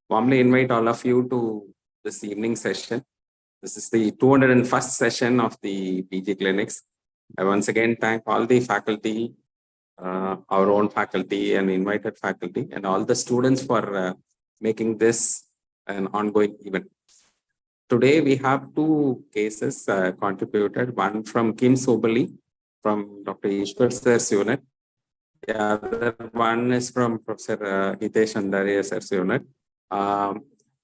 warmly invite all of you to this evening session. This is the 201st session of the PG Clinics. I once again thank all the faculty, our own faculty and invited faculty, and all the students for making this an ongoing event. Today we have two cases contributed, one from Kim Sobali from Dr. Ishwar Sir's unit. The other one is from Professor Hitesh Andaria Sir's unit.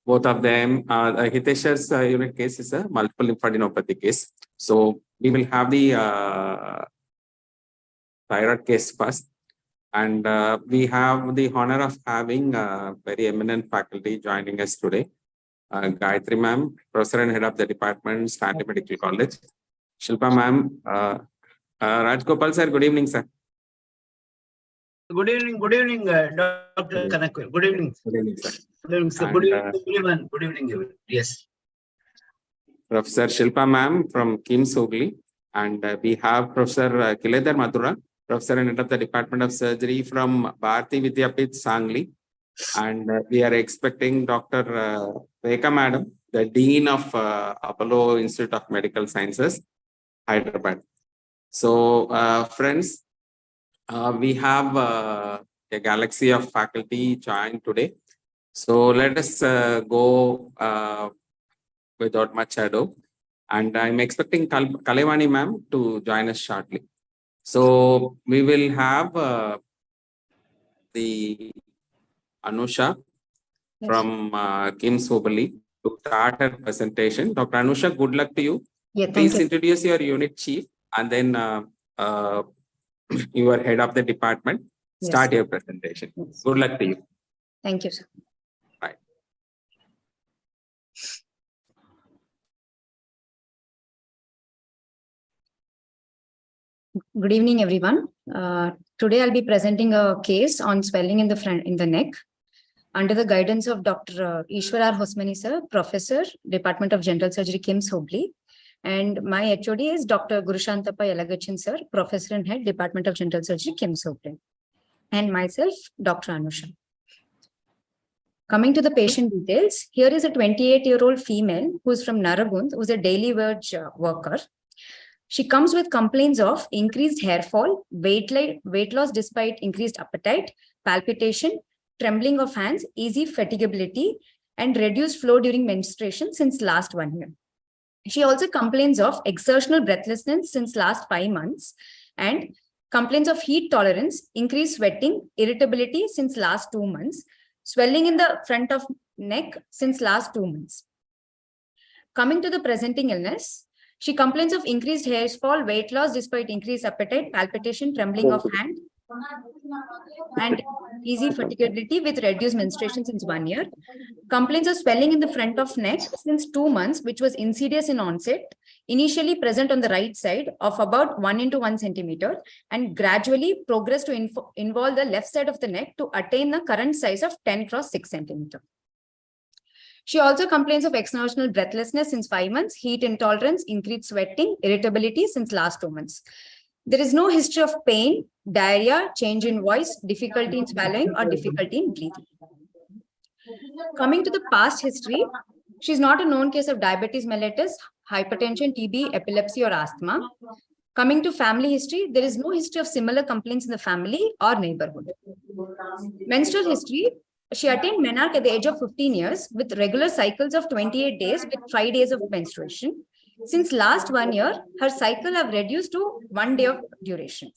Both of them, Hitesh's unit case is a multiple lymphadenopathy case. So we will have the thyroid case first. And we have the honor of having very eminent faculty joining us today. Gayatri ma'am, Professor and Head of the Department, Stanley Medical College. Shilpa ma'am, Rajgopal sir, good evening, sir. Good evening, Dr. Kanakwil. Good evening. Good evening, sir. Good evening, sir. Good evening, everyone. Good evening, everyone. Yes. Professor Shilpa ma'am from Kim Sobali. And we have Professor Kiledar Mathura, Professor and Head of the Department of Surgery from Bharati Vidyapith, Sangli. And we are expecting Dr. Rekha Madam, the Dean of Apollo Institute of Medical Sciences, Hyderabad. So, friends, we have a galaxy of faculty joined today. So, let us go without much ado. And I'm expecting Kalevani ma'am to join us shortly. So, we will have the Anusha from Kim Sobali to start her presentation. Dr. Anusha, good luck to you. Yeah, please introduce your unit chief and then you are head of the department. Start your presentation. Yes. Good luck to you. Thank you, sir. Bye. Good evening, everyone. Today I'll be presenting a case on swelling in the neck under the guidance of Dr. Ishwar R. Hosmani sir, Professor, Department of General Surgery, Kim Sobali. And my HOD is Dr. Gurushantappa Yelagachin sir, Professor and Head, Department of General Surgery, Kim Sobali. And myself, Dr. Anusha. Coming to the patient details, here is a 28-year-old female who is from Naragund, who is a daily wage worker. She comes with complaints of increased hair fall, weight loss despite increased appetite, palpitation, trembling of hands, easy fatigability, and reduced flow during menstruation since last 1 year. She also complains of exertional breathlessness since last 5 months and complains of heat tolerance, increased sweating, irritability since last 2 months, swelling in the front of neck since last 2 months. Coming to the presenting illness, she complains of increased hair fall, weight loss despite increased appetite, palpitation, trembling of hand, and easy fatigability with reduced menstruation since 1 year. Complaints of swelling in the front of neck since 2 months, which was insidious in onset, initially present on the right side of about 1 into 1 centimeter, and gradually progressed to involve the left side of the neck to attain the current size of 10 cross 6 centimeter. She also complains of exertional breathlessness since 5 months, heat intolerance, increased sweating, irritability since last 2 months. There is no history of pain, diarrhea, change in voice, difficulty in swallowing, or difficulty in breathing. Coming to the past history, she is not a known case of diabetes mellitus, hypertension, TB, epilepsy, or asthma. Coming to family history, there is no history of similar complaints in the family or neighborhood. Menstrual history, she attained menarche at the age of 15 years with regular cycles of 28 days with 5 days of menstruation. Since last 1 year, her cycle have reduced to 1 day of duration.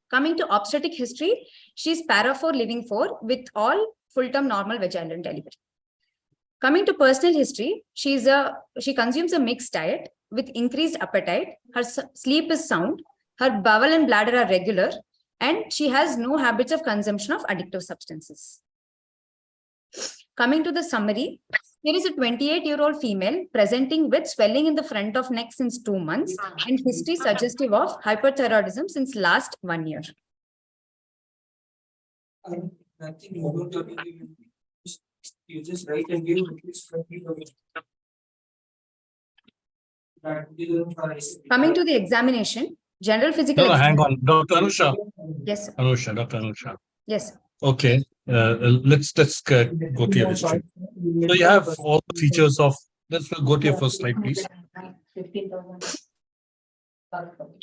Coming to obstetric history, she is para 4 living 4 with all full-term normal vaginal delivery. Coming to personal history, she consumes a mixed diet with increased appetite. Her sleep is sound. Her bowel and bladder are regular, and she has no habits of consumption of addictive substances. Coming to the summary, here is a 28-year-old female presenting with swelling in the front of neck since 2 months and history suggestive of hyperthyroidism since last 1 year. You just write and give Coming to the examination, general physical. Hang on, Dr. Anusha. Yes, sir. Dr. Anusha. Yes. Okay, let's go to your history. So you have all the features of, let's go to your first slide, please.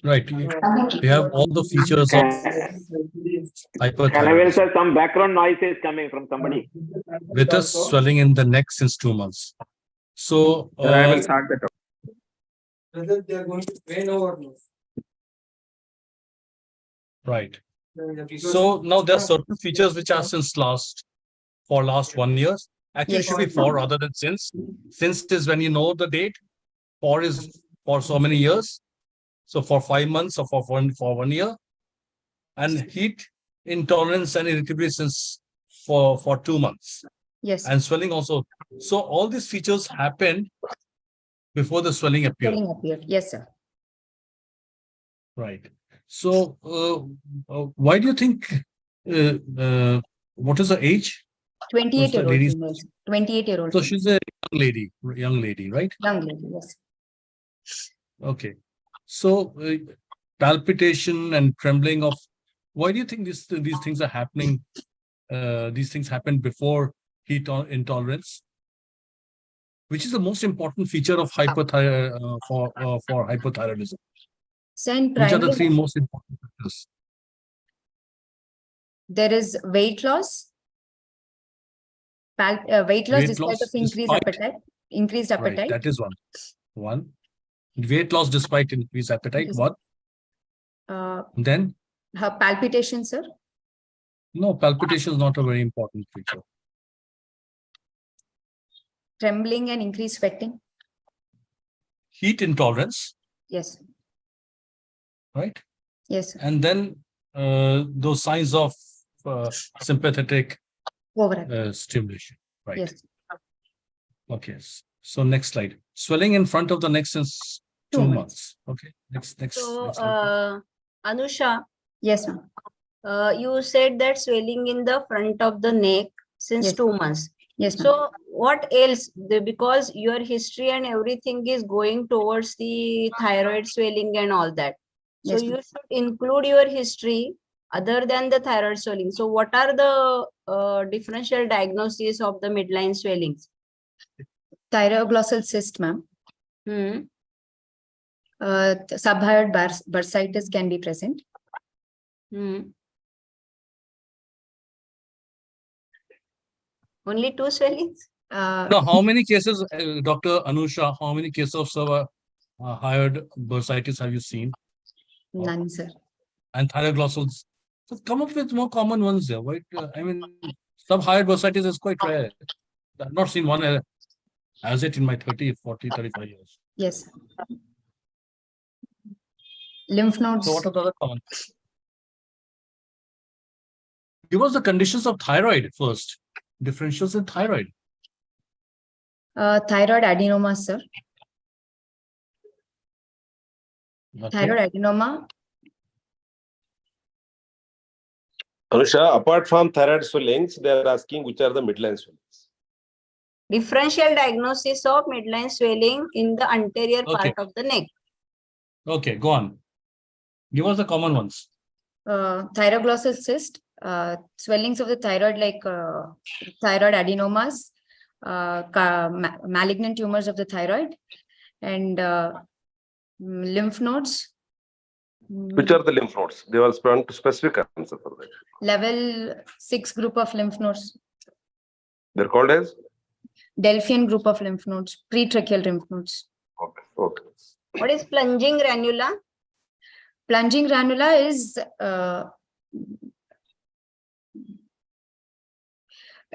Right. You have all the features of Kanavel hyperthyroidism sir, some background noise is coming from somebody. with a swelling in the neck since 2 months. So, Sir, I will start that. Whether they are going to train or no. right. Because- So now there are certain features which are since last 1 year. Actually, it Yes. should be 4 rather than since. Since is when you know the date. 4 is for so many years. So for 5 months or for 1 year. And heat intolerance and irritability since for 2 months. Yes. And swelling also. So all these features happened before the swelling appeared. Swelling appeared. Yes, sir. Right. So why do you think, what is the age? 28-year-old ladies? female. 28-year-old. So she's a young lady, right? Young lady, yes. Okay. So palpitation and trembling of, why do you think these things are happening? These things happen before heat intolerance, which is the most important feature of for hypothyroidism. So in Which are the primary, 3 most important factors? there is weight loss. Weight loss Weight despite loss of increased despite- appetite. Increased Right, appetite. that is one. Weight loss despite increased appetite. Yes. One. Then, Her palpitations, sir. no, palpitation is not a very important feature. Trembling and increased sweating. Heat intolerance, Yes. right? Yes. And then those signs of sympathetic Overactive. stimulation, right? Yes. Okay. So next slide. Swelling in front of the neck since 2 2 months. Okay. Next So, slide, Anusha, Yes, ma'am. you said that swelling in the front of the neck since Yes. 2 months. Yes, ma'am. So, what else? Because your history and everything is going towards the thyroid swelling and all that. So, Yes, you ma'am. should include your history other than the thyroid swelling. So, what are the differential diagnoses of the midline swellings? Thyroglossal cyst, ma'am. Hmm. Subhyoid bursitis can be present. Hmm. Only 2 swellings? Now, how many cases, Dr. Anusha, how many cases of subhyoid bursitis have you seen? None, sir. And thyroglossals? So come up with more common ones there, right? I mean, subhyoid bursitis is quite rare. I've not seen one as it in my 30, 40, 35 years. Yes. Lymph nodes. So what are the other common? Give us the conditions of thyroid first. Differentials in thyroid. Thyroid adenoma, sir. Okay. Thyroid adenoma. Anusha, apart from thyroid swellings, they are asking which are the midline swellings. Differential diagnosis of midline swelling in the anterior part of the neck. Okay, go on. Give us the common ones. Thyroglossal cyst. Swellings of the thyroid like thyroid adenomas. Malignant tumors of the thyroid. And lymph nodes. Which are the lymph nodes? They are specific answer for that. Level 6 group of lymph nodes. They're called as? Delphian group of lymph nodes. Pretracheal lymph nodes. Okay. Okay. What is plunging granula? Plunging granula is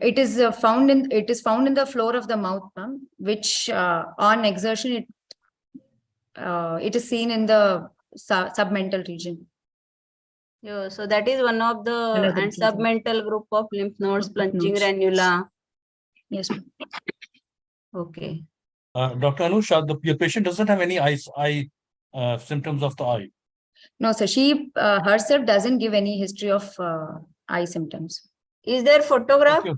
it is found in the floor of the mouth, which on exertion it is seen in the submental region. Yeah, so that is one of the Another and reason. submental group of lymph nodes, plunging Nodes. granula. Yes, ma'am. Okay. Dr. Anusha, your patient doesn't have any eye symptoms of the eye. No, sir. She herself doesn't give any history of eye symptoms. Is there photograph? Okay.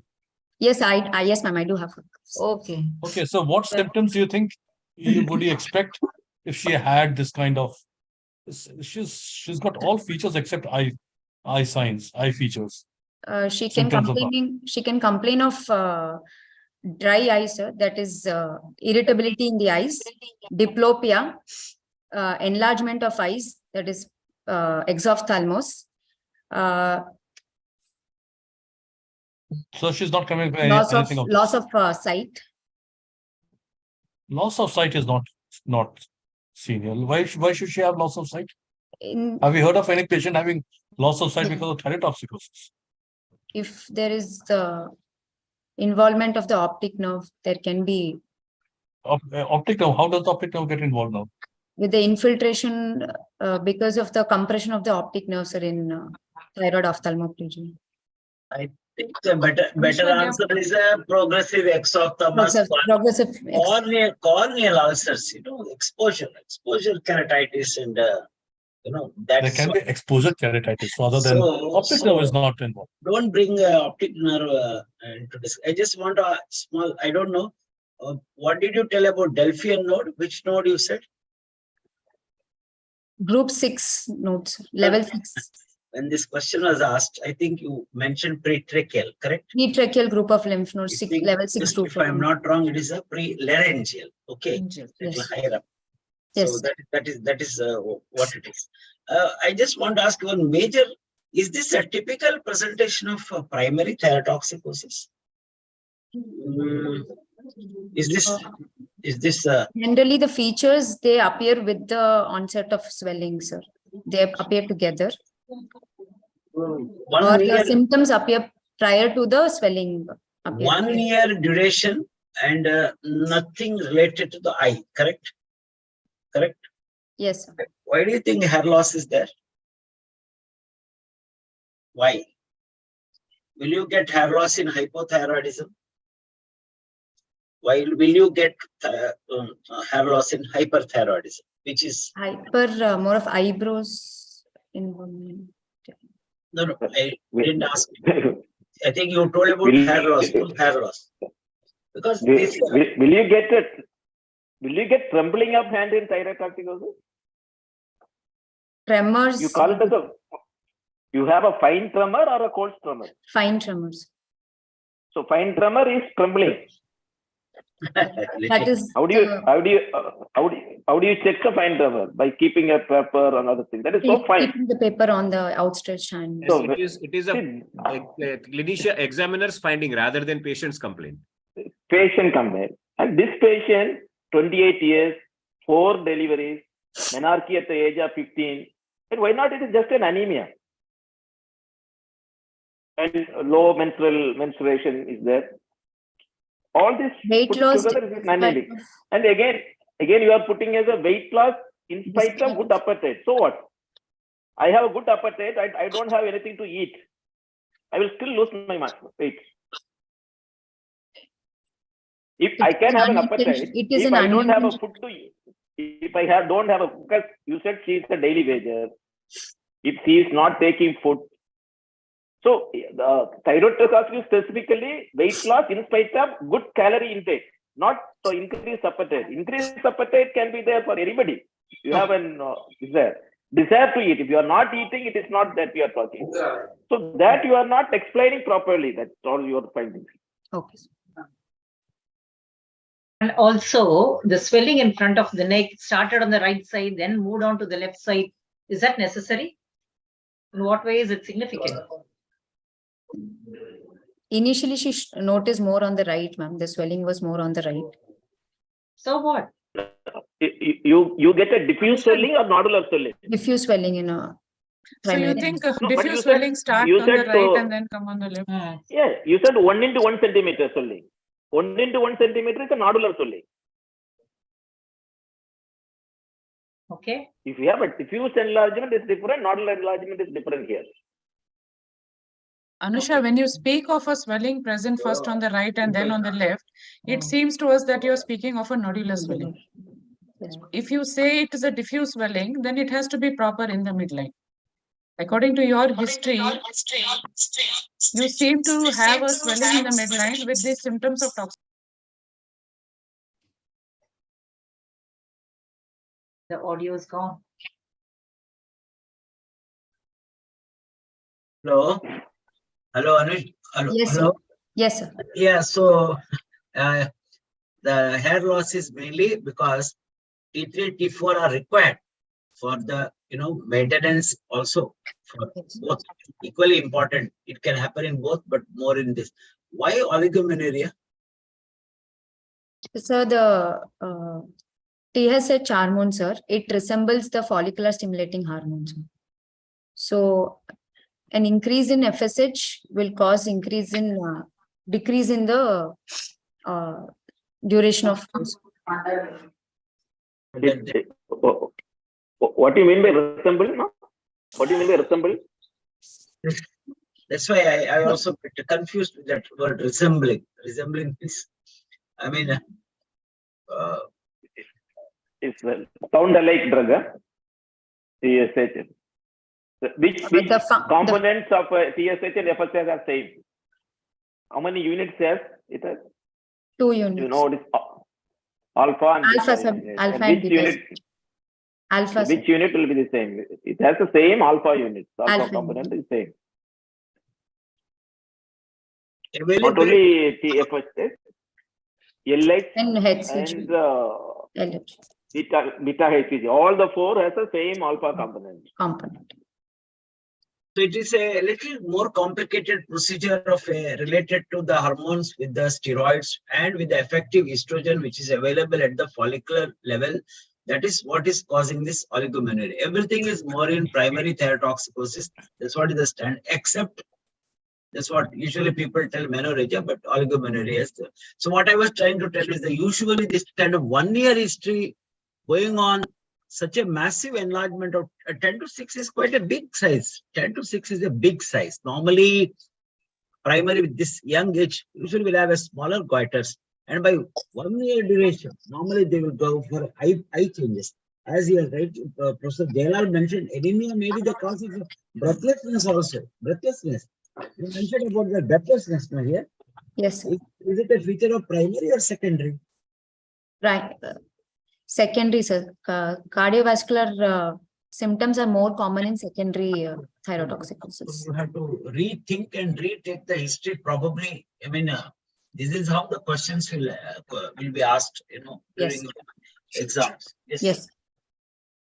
Yes, yes, ma'am. I do have. Okay. Okay, so what symptoms do you think would you expect if she had this kind of? She's got all features except eye signs, eye features. She can Symptoms of complain. She can complain of dry eye, sir, that is irritability in the eyes, diplopia, enlargement of eyes, that is exophthalmos, So she's not coming with loss of anything of this. sight. Loss of sight is not seen here. Why should she have loss of sight? In, Have you heard of any patient having loss of sight because of thyrotoxicosis? if there is the involvement of the optic nerve, there can be Optic nerve, how does the optic nerve get involved now? with the infiltration because of the compression of the optic nerves are in thyroid ophthalmoplegia. I think the better answer is a progressive exophthalmos, Progressive corneal ulcers, exposure keratitis, and There that's can be exposure keratitis. So other than optic nerve is not involved. don't bring optic nerve into this. I just want a small, I don't know. What did you tell about Delphian node? Which node you said? Group 6 nodes, level 6. When this question was asked, I think you mentioned pretracheal, correct? Pretracheal group of lymph nodes, I think level 6 to if I'm not wrong, it is a pre-laryngeal. Okay, little higher up. Yes. So that is what it is. I just want to ask one major. Is this a typical presentation of primary thyrotoxicosis? Is this Generally, the features, they appear with the onset of swelling, sir. They appear together. Or the symptoms appear prior to the swelling. 1 year duration and nothing related to the eye, correct? Correct? Yes, sir. Why do you think hair loss is there? Why? Will you get hair loss in hypothyroidism? Why will you get hair loss in hyperthyroidism, which is more of eyebrows involvement. no. I didn't ask. I think you told about hair loss, full hair loss. Because will you get trembling of hand in thyrotoxicosis? Tremors. You call it as you have a fine tremor or a cold tremor? Fine tremors. So fine tremor is trembling. That is how do you check a fine tremor? By keeping a paper and other things. That is so fine. keeping the paper on the outstretched hand. So It is a clinician examiner's finding rather than patient's complaint. Patient complaint. And this patient, 28 years, 4 deliveries, menarche at the age of 15. And why not? It is just an anemia. And low menstruation is there. All this Weight loss together is anemic. And again you are putting as a weight loss in spite of good appetite. So what? I have a good appetite. I don't have anything to eat. I will still lose my weight. If I can have an appetite, if I don't have a food to eat, if I don't have a, because you said she is a daily wager. If she is not taking food, so the thyrotoxicosis specifically weight loss in spite of good calorie intake, not so increased appetite. Increased appetite can be there for anybody. You have an desire to eat. If you are not eating, it is not that we are talking. So that you are not explaining properly. That's all your findings. Okay. And also the swelling in front of the neck started on the right side, then moved on to the left side. Is that necessary? In what way is it significant? Initially, she noticed more on the right, ma'am. The swelling was more on the right. So what? You get a diffuse swelling or nodular swelling? Diffuse swelling in a primary. So you think diffuse swelling starts on the right and then come on the left? Yeah, you said 1 into 1 centimeter swelling. 1 into 1 centimeter is a nodular swelling. Okay. If you have a diffuse enlargement, it's different. Nodular enlargement is different here. Anusha, when you speak of a swelling present first on the right and then on the left, it seems to us that you're speaking of a nodular swelling. If you say it is a diffuse swelling, then it has to be proper in the midline. According to your history, you seem to have a swelling in the midline with the symptoms of toxicity. The audio is gone. Hello, Anush. Yes, Hello. sir. Yes, sir. Yeah. So The hair loss is mainly because T3, T4 are required for the maintenance also, for both equally important. It can happen in both, but more in this. Why oligomenorrhea? So the TSH hormone, sir, it resembles the follicular stimulating hormone, sir. So an increase in FSH will cause decrease in the duration of course. What do you mean by resemble? No? What do you mean by resemble? That's why I also get confused with that word resembling. Resembling is, I mean, it's sound alike drug. TSH. Which components of TSH and FSH are same? How many units has it has? 2 units. You know, it is alpha and alpha which unit? Alpha. Which unit will be the same? It has the same alpha unit. Alpha component is same. Not only TFSH, LH and beta HCG. All the 4 has the same alpha component. So it is a little more complicated procedure of related to the hormones with the steroids and with the effective estrogen, which is available at the follicular level. That is what is causing this oligomenorrhea. Everything is more in primary thyrotoxicosis. That's what is the stand, except that's what usually people tell menorrhagia, but oligomenorrhea is there. So what I was trying to tell is that usually this kind of 1 year history going on, such a massive enlargement of 10 to 6 is quite a big size. 10 to 6 is a big size. Normally, primary with this young age usually will have a smaller goiters. And by 1 year duration, normally they will go for eye changes. As you are right, Professor Jailal mentioned, anemia may be the cause of breathlessness also. Breathlessness. You mentioned about the breathlessness now here. Yes. Is it a feature of primary or secondary? Right. Secondary, sir. Cardiovascular symptoms are more common in secondary thyrotoxicosis. You have to rethink and retake the history. Probably, I mean, this is how the questions will be asked. During exams. Yes.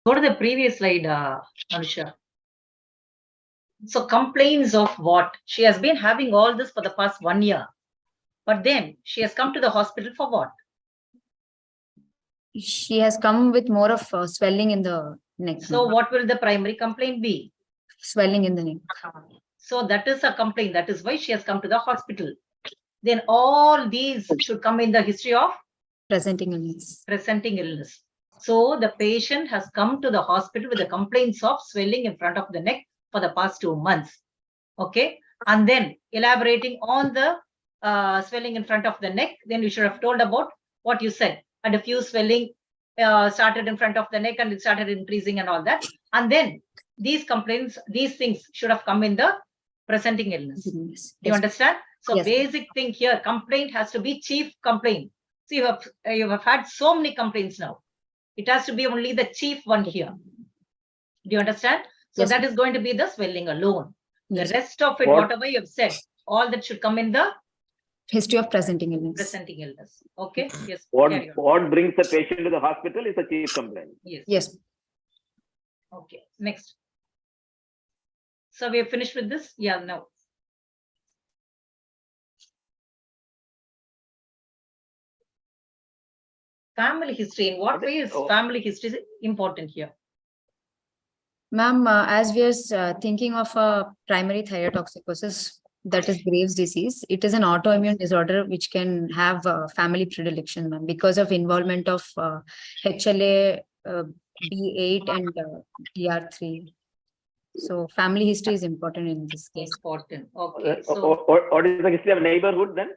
Go to the previous slide, Anusha. So complaints of what? She has been having all this for the past 1 year, but then she has come to the hospital for what? She has come with more of swelling in the neck. So what will the primary complaint be? Swelling in the neck. So that is a complaint. That is why she has come to the hospital. Then all these should come in the history of presenting illness. So the patient has come to the hospital with the complaints of swelling in front of the neck for the past 2 months. Okay. And then elaborating on the swelling in front of the neck, then you should have told about what you said. And a few swelling started in front of the neck and it started increasing and all that. And then these complaints, these things should have come in the presenting illness. Do you understand? So basic thing here, complaint has to be chief complaint. See, you have had so many complaints now. It has to be only the chief one here. Do you understand? So that is going to be the swelling alone. The rest of it, whatever you have said, all that should come in the history of presenting illness. Okay. Yes. What brings the patient to the hospital is a chief complaint. Yes. Okay. Next. So we have finished with this. Yeah. No. Family history. In what way is family history important here? Ma'am, as we are thinking of a primary thyrotoxicosis, that is Graves' disease. It is an autoimmune disorder which can have family predilection, ma'am, because of involvement of HLA, B8 and DR3. So family history is important in this case. Important. Okay. So what is the history of neighborhood then?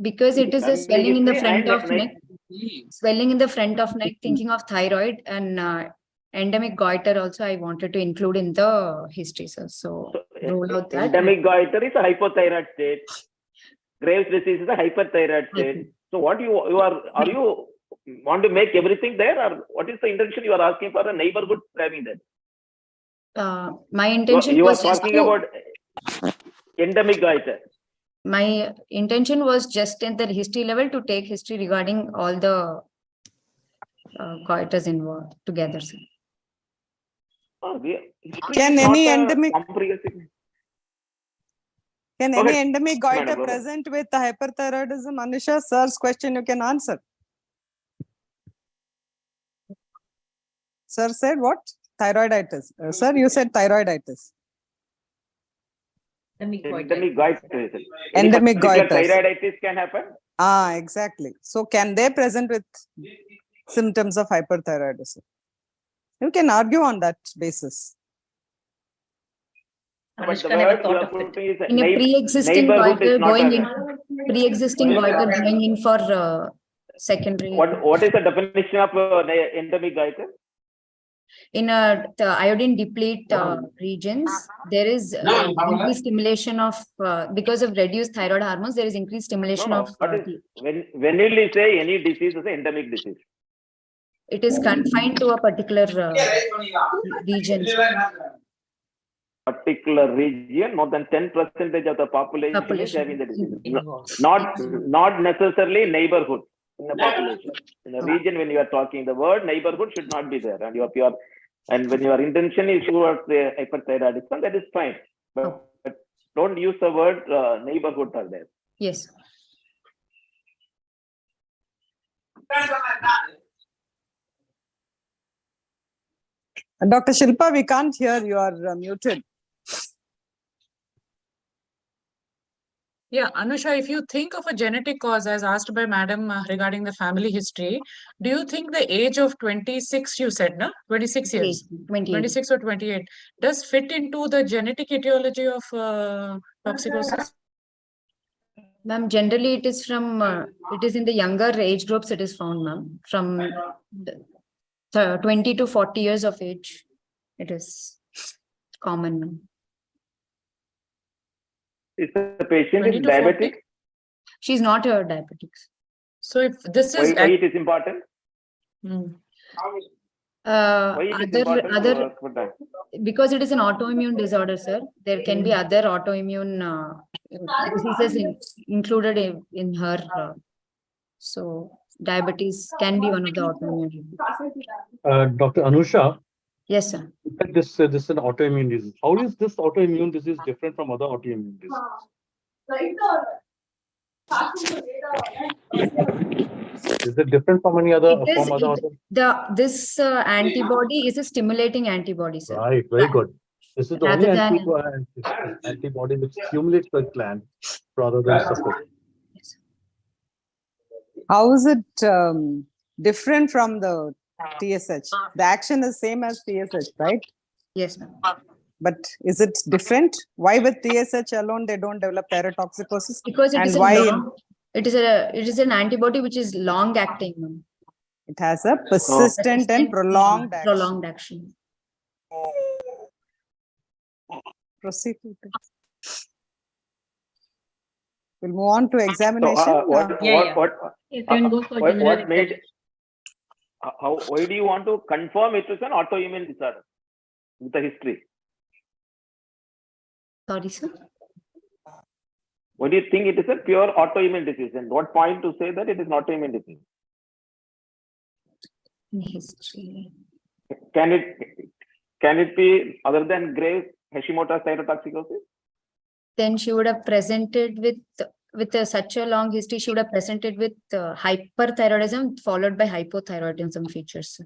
Because it is a swelling in the front of neck. Swelling in the front of neck, thinking of thyroid and endemic goiter also I wanted to include in the history, sir. So roll out that. Endemic goiter is a hypothyroid state. Graves' disease is a hyperthyroid state. So what you want to make everything there, or what is the intention you are asking for a neighborhood having that? My intention you was are talking about endemic goiter. My intention was just at the history level to take history regarding all the goiters involved together, sir. Can any endemic ahead, endemic goiter madam, go ahead. present with hyperthyroidism? Anusha, sir's question you can answer. Sir said what? Thyroiditis. Sir, you said thyroiditis. Endemic goiter. Endemic goiter. Thyroiditis can happen. Ah, exactly. So can they present with symptoms of hyperthyroidism? You can argue on that basis. But the Anushka never word you thought are of it. putting is In a pre-existing neighborhood goiter is not going a- in, pre-existing goiter going in for secondary. What is the definition of endemic goiter? In the iodine deplete regions, there is increased stimulation of because of reduced thyroid hormones. There is increased stimulation of. When we say any disease is an endemic disease. It is confined to a particular region. Particular region, more than 10% of the population is having the disease. Not necessarily neighborhood in the population. In a region, when you are talking, the word neighborhood should not be there. And when your intention is towards the hyperthyroidism, that is fine. But don't use the word neighborhood are there. Yes. Dr. Shilpa, we can't hear. You are muted. Yeah, Anusha, if you think of a genetic cause as asked by Madam regarding the family history, do you think the age of 26, you said, no? 26 years, 26 or 28, does fit into the genetic etiology of toxicosis? Ma'am, generally it is from, it is in the younger age groups it is found, ma'am, from 20 to 40 years of age. It is common, ma'am. If the patient is diabetic, she's not a diabetic. So if this is why it is important? Because it is an autoimmune disorder, sir. There can be other autoimmune diseases included in her. So diabetes can be one of the autoimmune diseases. Dr. Anusha. Yes, sir. This is an autoimmune disease. How is this autoimmune disease different from other autoimmune diseases? Is it different from any other? This antibody is a stimulating antibody, sir. Right, very good. This is the Rather only antibody which stimulates the gland rather than suppress. How is it different from the TSH? The action is same as TSH, right? Yes, ma'am. But is it different? Why with TSH alone they don't develop thyrotoxicosis? Because it and is why it is an antibody which is long acting, ma'am. It has a persistent and prolonged action. Proceed. We'll move on to examination. Why do you want to confirm it is an autoimmune disorder with the history? Sorry, sir. Why do you think it is a pure autoimmune disease? And what point to say that it is not autoimmune disease? History. Can it be other than Graves' Hashimoto's thyrotoxicosis? Then she would have presented with such a long history. She would have presented with hyperthyroidism followed by hypothyroidism features.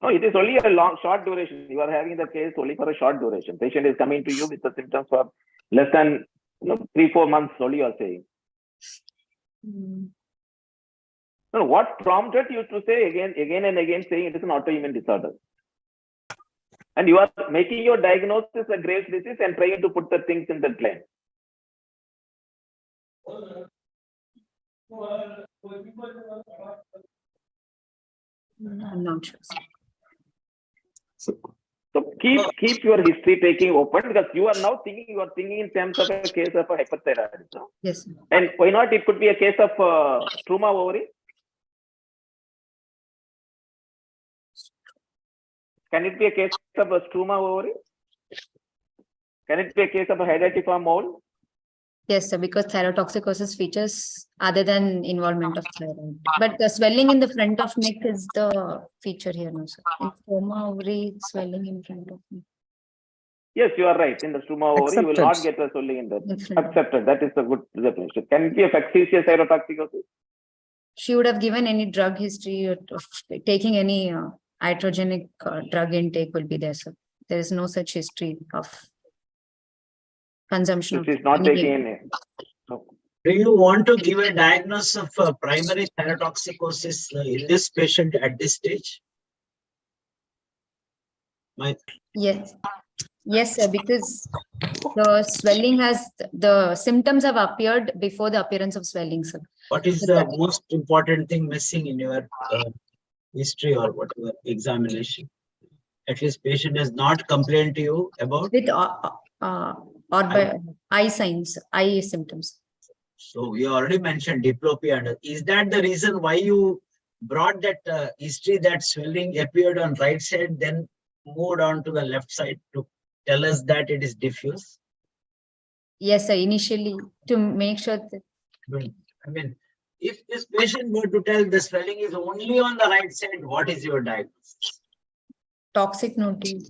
No, it is only a short duration. You are having the case only for a short duration. Patient is coming to you with the symptoms for less than 3-4 months. Only you are saying. No, what prompted you to say again and again saying it is an autoimmune disorder? And you are making your diagnosis a Graves' disease and trying to put the things in the plane. I'm not sure. So keep your history taking open, because you are now thinking in terms of a case of a hyperthyroidism. Yes. And why not? It could be a case of struma ovary. Can it be a case of a struma ovary? Can it be a case of a hereditary mole? Yes, sir, because thyrotoxicosis features other than involvement of thyroid. But the swelling in the front of neck is the feature here, no, sir. In stoma ovary, swelling in front of neck. Yes, you are right. In the stoma ovary, you will not Accepted. get a swelling in the In front of- accepted. That is a good definition. Can it be a factitious thyrotoxicosis? She would have given any drug history of taking any iatrogenic drug intake will be there, sir. There is no such history of consumption. Which of is not any- taking any. No. Do you want to give a diagnosis of primary thyrotoxicosis in this patient at this stage? Yes. Yes, sir, because the swelling the symptoms have appeared before the appearance of swelling, sir. What is the most important thing missing in your history or whatever examination? At least patient has not complained to you about. With or by eye signs, eye symptoms. So you already mentioned diplopia. And is that the reason why you brought that history that swelling appeared on right side, then moved on to the left side to tell us that it is diffuse? Yes, sir, initially to make sure that. I mean, if this patient were to tell the swelling is only on the right side, what is your diagnosis? Toxic nodules.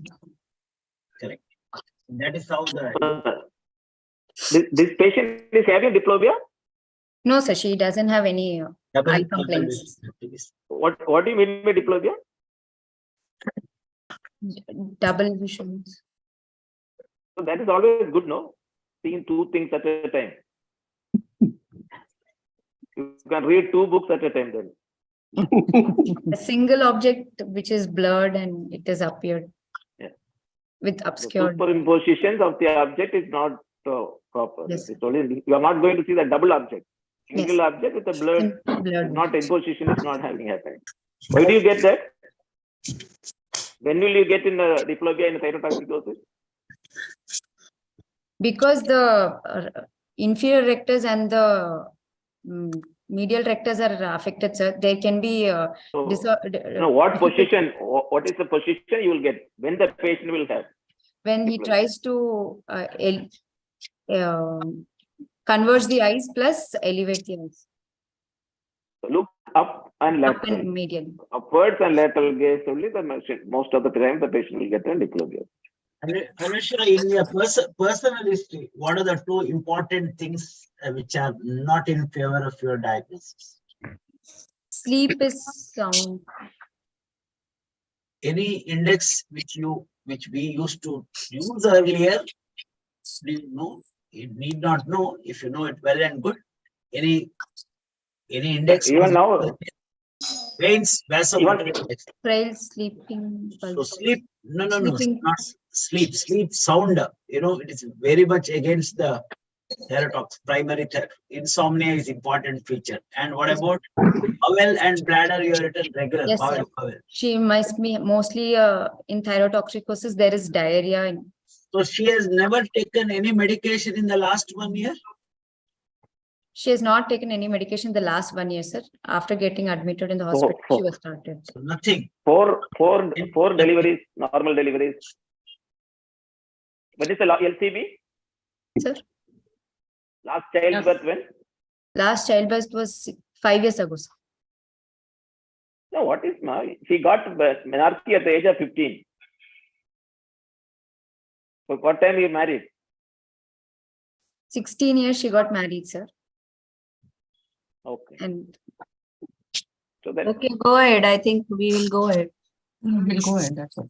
Correct. That is how the. This patient is having diplopia? No, sir, she doesn't have any eye complaints. What do you mean by diplopia? Double vision. So that is always good, no? Seeing two things at a time. You can read two books at a time then. A single object which is blurred and it has appeared. Yeah. With The obscured. superimpositions of the object is not proper. Yes. It's only, you are not going to see the double object. Single Yes. object with a blurred, Blurred. not imposition is not having happened. Why do you get that? When will you get in a diplopia in a thyrotoxicosis? Because the inferior rectors and the medial rectors are affected, sir. They can be What position? What is the position you will get when the patient will have? when he tries to converge the eyes plus elevate the eyes. Look up and lateral. Up and medial. Upwards and lateral gaze only. Most of the time the patient will get a diplopia. Anusha, in your personal history, what are the two important things which are not in favor of your diagnosis? Sleep is sound. Any index which we used to use earlier? Do you know? You need not know. If you know it well and good. Any index? Even now. Veins, vasomotor index. Frail sleeping. So sleep. No, Sleeping. not sleep. Sleep sound. You know, it is very much against the thyrotox. Primary insomnia is important feature. And what about bowel and bladder? You are written regular. Yes, bowel, sir. bowel. She must be mostly in thyrotoxicosis. There is diarrhea. So she has never taken any medication in the last 1 year? She has not taken any medication the last 1 year, sir. After getting admitted in the hospital, she was started. So nothing. Four deliveries, normal deliveries. When is the LCB? Sir? Last childbirth when? Last childbirth was 5 years ago, sir. No, what is she got menarche at the age of 15. So what time you married? 16 years she got married, sir. Okay. And so then, Okay, go ahead. I think we will go ahead. We'll go ahead. That's all.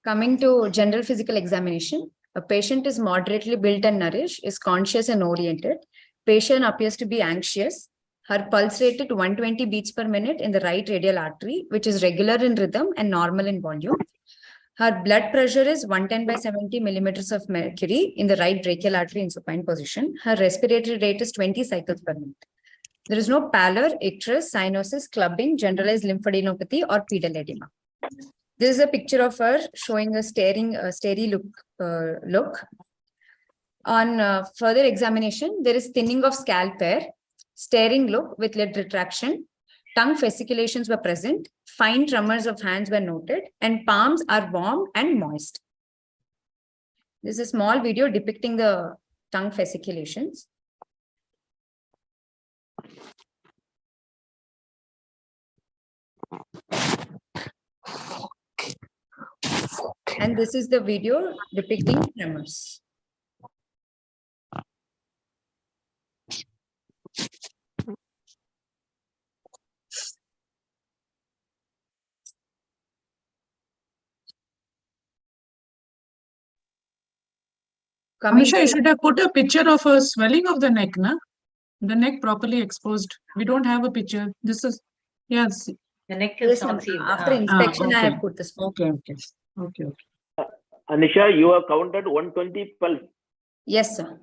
coming to general physical examination, a patient is moderately built and nourished, is conscious and oriented. Patient appears to be anxious. Her pulse rate at 120 beats per minute in the right radial artery, which is regular in rhythm and normal in volume. Her blood pressure is 110/70 millimeters of mercury in the right brachial artery in supine position. Her respiratory rate is 20 cycles per minute. There is no pallor, icterus, cyanosis, clubbing, generalized lymphadenopathy, or pedal edema. This is a picture of her showing a stary look. On further examination, there is thinning of scalp hair, staring look with lid retraction, tongue fasciculations were present, Fine tremors of hands were noted, and palms are warm and moist. This is a small video depicting the tongue fasciculations. And this is the video depicting tremors. Amisha, you should have put a picture of a swelling of the neck, na? The neck properly exposed. We don't have a picture. This is, yes. The neck is Yes, not ma'am. seen. After inspection, I have put this. Okay. Anisha, you have counted 120 pulse. Yes, sir.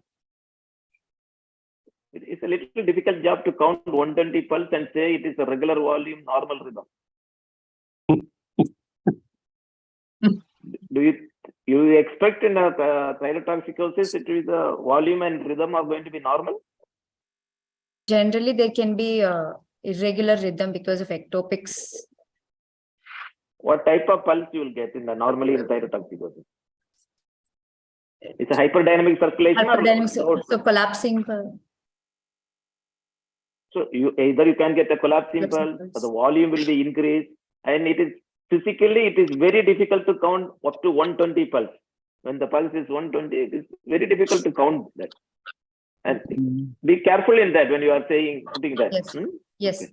It's a little difficult job to count 120 pulse and say it is a regular volume, normal rhythm. Do you expect in a thyrotoxicosis it is the volume and rhythm are going to be normal? Generally, there can be irregular rhythm because of ectopics. What type of pulse you will get in the normally in thyrotoxicosis? It's a hyperdynamic circulation. Hyperdynamic, so collapsing. So either you can get a collapsing pulse, or the volume will be increased, and it is physically it is very difficult to count up to 120 pulse. When the pulse is 120, it is very difficult to count that. And be careful in that when you are putting that. Yes. Yes. Okay.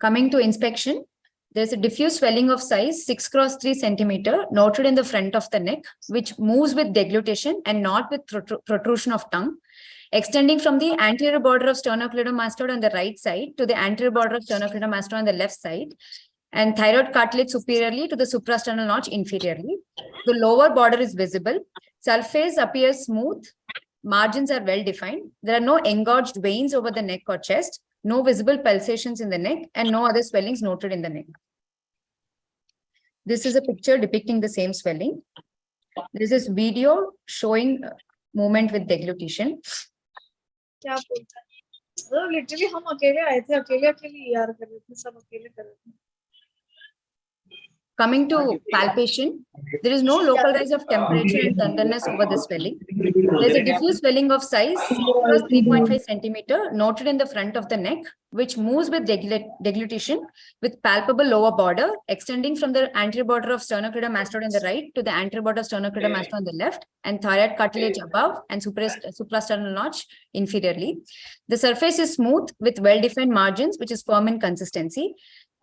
Coming to inspection, there's a diffuse swelling of size 6 × 3 centimeter noted in the front of the neck, which moves with deglutition and not with protrusion of tongue, extending from the anterior border of sternocleidomastoid on the right side to the anterior border of sternocleidomastoid on the left side, and thyroid cartilage superiorly to the suprasternal notch inferiorly. The lower border is visible. Surface appears smooth. Margins are well defined. There are no engorged veins over the neck or chest, no visible pulsations in the neck, and no other swellings noted in the neck. This is a picture depicting the same swelling. This is video showing movement with deglutition. Literally हम अकेले आए थे, अकेले यार कर रहे थे, सब अकेले कर रहे थे. Coming to palpation, there is no local rise of temperature and tenderness over the swelling. There is a diffuse swelling of size 6 × 3.5 centimeter noted in the front of the neck, which moves with deglutition with palpable lower border extending from the anterior border of sternocleidomastoid on the right to the anterior border of sternocleidomastoid on the left, and thyroid cartilage above and suprasternal notch inferiorly. The surface is smooth with well-defined margins, which is firm in consistency.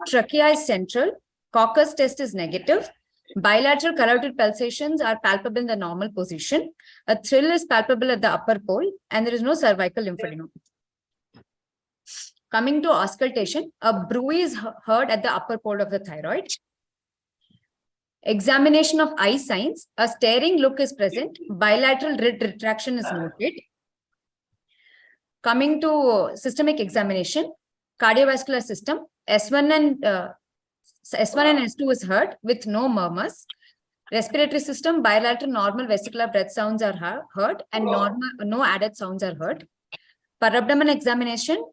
Trachea is central. Coccus test is negative. Bilateral carotid pulsations are palpable in the normal position. A thrill is palpable at the upper pole, and there is no cervical lymphadenopathy. Coming to auscultation, a bruit is heard at the upper pole of the thyroid. Examination of eye signs, a staring look is present. Bilateral retraction is noted. Coming to systemic examination, cardiovascular system, S1 and S2 is heard with no murmurs. Respiratory system, bilateral normal vesicular breath sounds are heard, and no added sounds are heard. Per abdomen examination,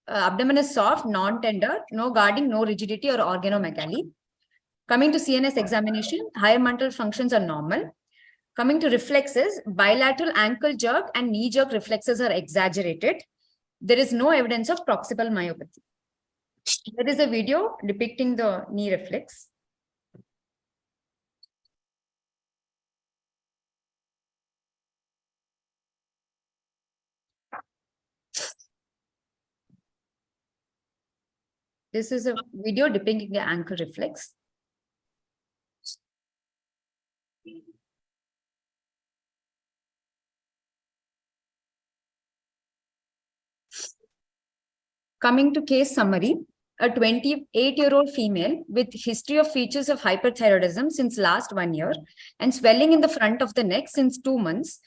abdomen is soft, non-tender, no guarding, no rigidity or organomegaly. Coming to CNS examination, higher mental functions are normal. Coming to reflexes, bilateral ankle jerk and knee jerk reflexes are exaggerated. There is no evidence of proximal myopathy. There is a video depicting the knee reflex. This is a video depicting the ankle reflex. Coming to case summary, a 28-year-old female with history of features of hyperthyroidism since last 1 year and swelling in the front of the neck since 2 months.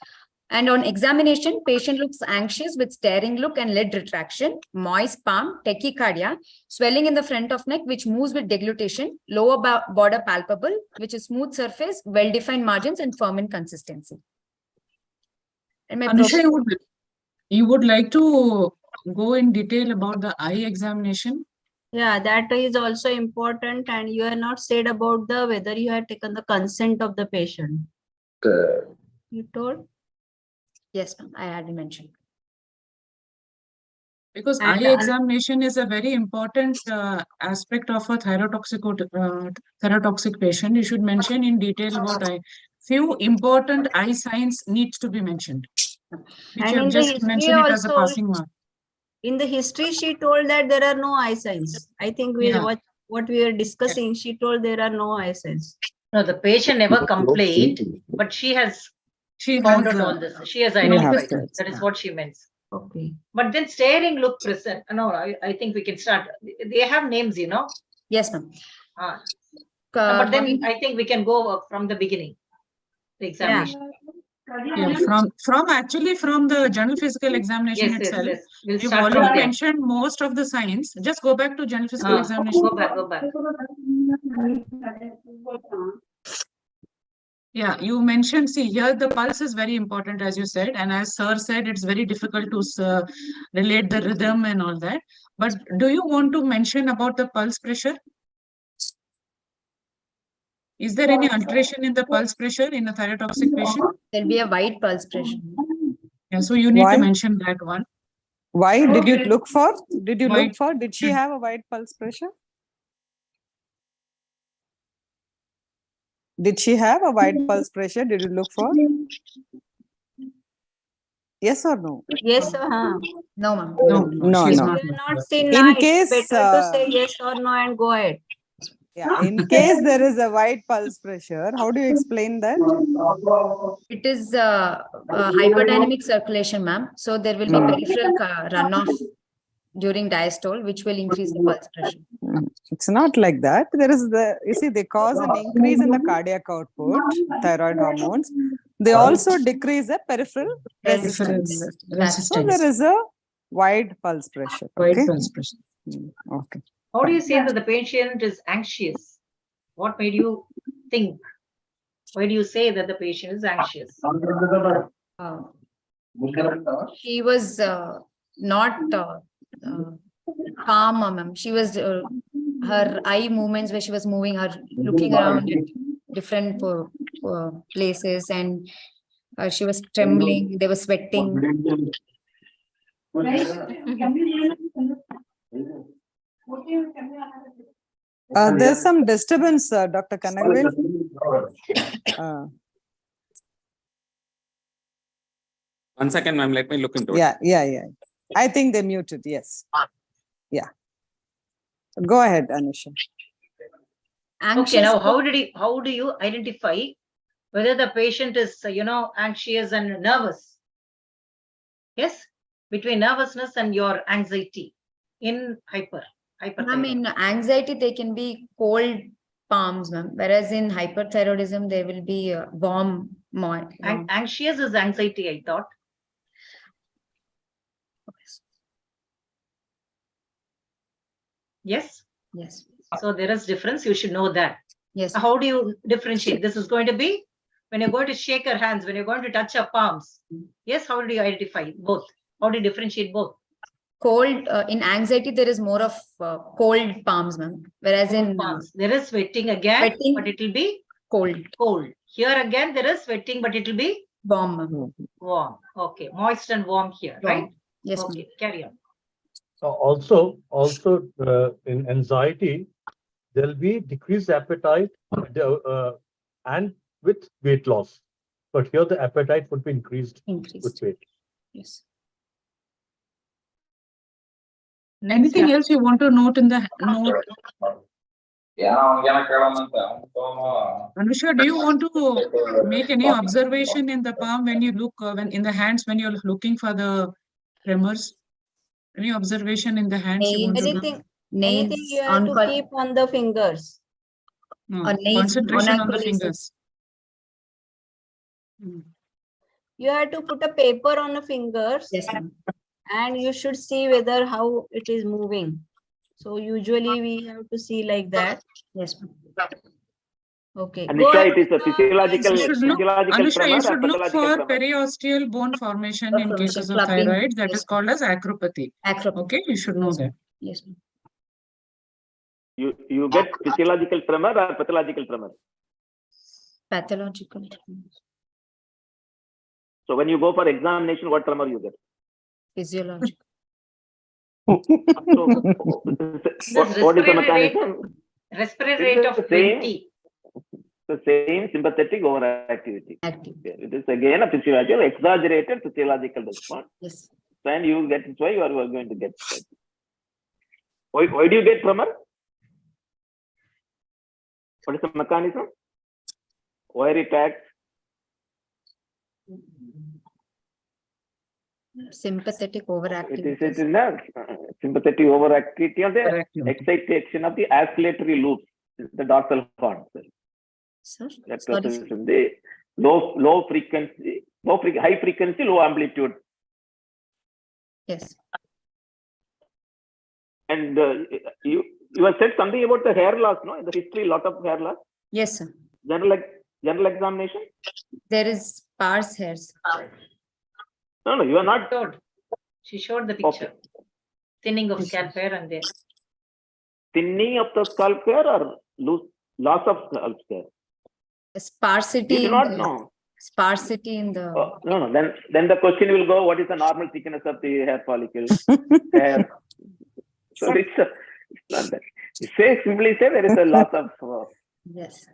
And on examination, patient looks anxious with staring look and lid retraction, moist palm, tachycardia, swelling in the front of neck, which moves with deglutition, lower border palpable, which is smooth surface, well-defined margins, and firm in consistency. And Anisha, you would like to go in detail about the eye examination? Yeah, that is also important, and you have not said about the whether you have taken the consent of the patient. You told? Yes, ma'am, I had mentioned. Because And eye examination is a very important aspect of a thyrotoxic patient. You should mention in detail about eye. Few important eye signs needs to be mentioned, which And you have in the just history mentioned it as a also, passing mark. in the history, she told that there are no eye signs. I think we Yeah. what we are discussing, she told there are no eye signs. No, the patient never complained, but she has found out all this. She has identified. That is what she means. Okay. But then staring look present. No, I think we can start. They have names, you know. Yes, ma'am. But then I think we can go from the beginning. The examination. Yeah, from the general physical examination Yes, itself, yes. We'll you've start from already there. mentioned most of the signs. Just go back to general physical examination. Go back. Yeah, you mentioned, see here the pulse is very important, as you said, and as sir said, it's very difficult to relate the rhythm and all that. But do you want to mention about the pulse pressure? Is there any alteration in the pulse pressure in a thyrotoxic patient? There'll be a wide pulse pressure. Yeah, so you need Why? to mention that one. Why did you look for? Did you Why? look for? Did she have a wide pulse pressure? Did she have a wide pulse pressure? Did you look for? Yes or no? Yes, No, ma'am. No. You have not seen In now, case, it's better to say yes or no and go ahead. Yeah, in case there is a wide pulse pressure, how do you explain that? It is hyperdynamic circulation, ma'am. So there will be peripheral runoff during diastole, which will increase the pulse pressure. It's not like that. There is you see, they cause an increase in the cardiac output, thyroid hormones. They also decrease the peripheral resistance. So there is a wide pulse pressure. Wide Okay. pulse pressure. Okay. How do you say that the patient is anxious? What made you think? Why do you say that the patient is anxious? She was not calm, ma'am. She was her eye movements where she was moving, her looking around at different places, and she was trembling. They were sweating. There's some disturbance, Dr. Kanagvel. One second, ma'am. Let me look into it. Yeah. I think they muted. Yes. Yeah. Go ahead, Anusha. Okay. Now, how do you identify whether the patient is, anxious and nervous? Yes, between nervousness and your anxiety in hyperthyroidism. Ma'am, in anxiety, they can be cold palms, ma'am. Whereas in hyperthyroidism, there will be warm. Anxious is anxiety, I thought. Yes. Yes. So there is difference. You should know that. Yes. How do you differentiate? This is going to be when you're going to shake her hands, when you're going to touch her palms. Yes. How do you identify both? How do you differentiate both? Cold in anxiety, there is more of cold palms, ma'am. Whereas in palms, there is sweating again, but it will be cold. Cold. Here again, there is sweating, but it will be warm. Warm. Okay. Moist and warm here, right? Yes. Okay. Carry on. Also, in anxiety, there'll be decreased appetite and with weight loss. But here the appetite would be increased. with weight. Yes. Anything else you want to note in the note? Anusha, do you want to make any observation in the palm when you look, when in the hands, when you're looking for the tremors? Any observation in the hands you want to do? Anything you have to keep on the fingers. Concentration on the fingers. You have to put a paper on the fingers. Yes, ma'am. And you should see whether how it is moving. So usually we have to see like that. Yes. Okay. Anusha, it is a physiological Anusha, tremor you or should look pathological for tremor? periosteal bone formation in cases of thyroid. That is called as acropathy. Okay, you should know that. Yes. You get physiological tremor or pathological tremor. Pathological. So when you go for examination, what tremor you get? Physiological. So what is the mechanism? Respiratory rate of the same, 20. The same sympathetic overactivity. It is again a physiological, exaggerated physiological response. Yes. And you get, that's why you are going to get. Why do you get tremor? What is the mechanism? Where it acts? Sympathetic overactivity. It is in the sympathetic overactivity of the excitation of the axillary loops, the dorsal horn. Sir? That results in the low frequency, high frequency, low amplitude. Yes. And you have said something about the hair loss, no? In the history, lot of hair loss. Yes, sir. General examination. There is sparse hairs. No, you are not. She showed the picture. Thinning of scalp hair and there. Thinning of the scalp hair or loss of scalp hair? Sparsity. You do not know. Sparsity in the. No. Then the question will go: what is the normal thickness of the hair follicle? Hair. So it's not that. Simply say there is a loss of. Yes.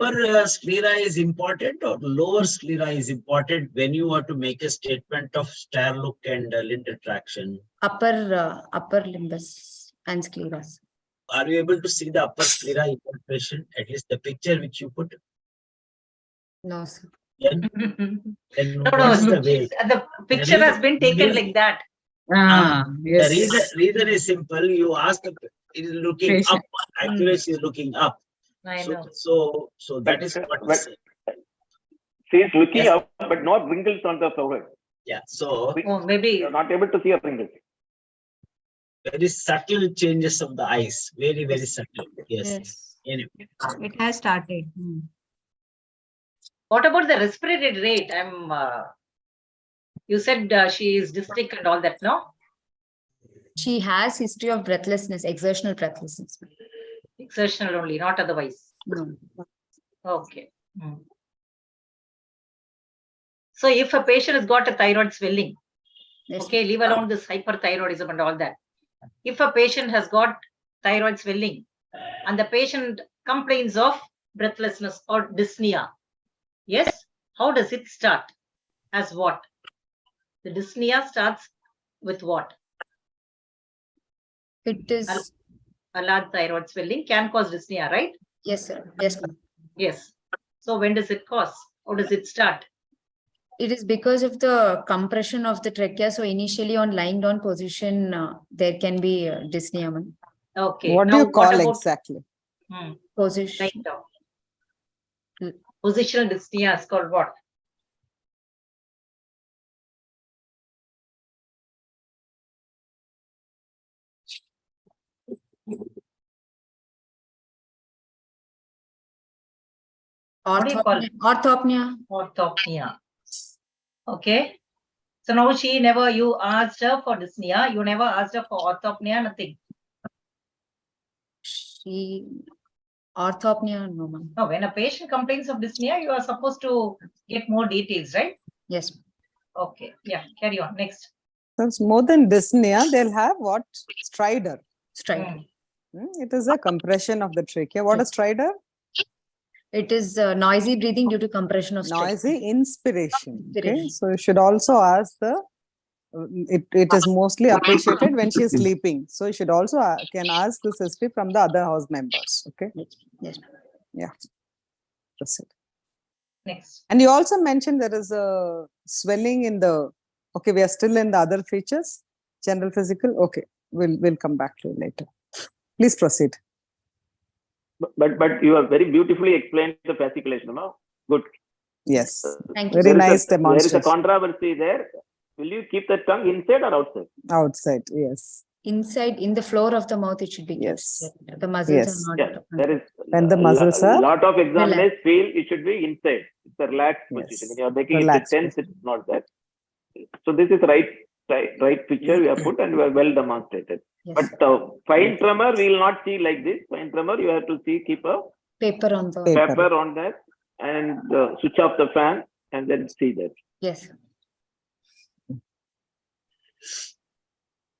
Upper sclera is important or lower sclera is important when you want to make a statement of stare look and lint retraction? Upper limbus and scleras. Are you able to see the upper sclera in that patient? At least the picture which you put? No, sir. Then No, what's the way? The picture has been taken like that. Yes. The reason is simple. You ask the it is looking Patient. up. Actually, she is looking up. I know. So that is what She is looking up, but not wrinkles on the forehead. Yeah. So maybe you are not able to see a wrinkles. very subtle changes of the eyes. Very, very subtle. Yes. Anyway. It has started. What about the respiratory rate? You said she is dystic and all that, no? She has history of breathlessness, exertional breathlessness. Exertional only, not otherwise. No. Okay. So if a patient has got a thyroid swelling, okay, leave alone this hyperthyroidism and all that. If a patient has got thyroid swelling and the patient complains of breathlessness or dyspnea, yes, how does it start? As what? The dyspnea starts with what? It is a large thyroid swelling can cause dyspnea, right? Yes, sir. Yes, ma'am. Yes. So when does it cause? How does it start? It is because of the compression of the trachea. So initially on lying down position, there can be dyspnea, ma'am. Okay. What do you call exactly? Position. Right down. Positional dyspnea is called what? Orthopnea. Orthopnea. Okay. So now you asked her for dyspnea. You never asked her for orthopnea, nothing. Orthopnea, no, ma'am. No, when a patient complains of dyspnea, you are supposed to get more details, right? Yes. Okay. Yeah. Carry on. Next. So it's more than dyspnea. They'll have what? Stridor. Stridor. It is a compression of the trachea. What is stridor? It is noisy breathing due to compression of trachea. Noisy inspiration. Okay, so you should also ask the. It is mostly appreciated when she is sleeping. So you should also can ask this history from the other house members. Okay. Yes. Yeah. Proceed. Next. And you also mentioned there is a swelling in the. Okay, we are still in the other features. General physical. Okay, we'll come back to it later. Please proceed. But you have very beautifully explained the fasciculation, no? Good. Yes. Thank you. Very nice demonstration. There is a controversy there. Will you keep the tongue inside or outside? Outside, yes. Inside, in the floor of the mouth, it should be. Yes. The muscles are not. Yeah, there is. When the muscles are. A lot of examiners feel it should be inside. It's a relaxed position. When you are making it tense, it's not that. So this is right picture we have put and we are well demonstrated. Yes. But fine tremor, we will not see like this. Fine tremor, you have to see, keep a Paper on the paper on that and switch off the fan and then see that. Yes.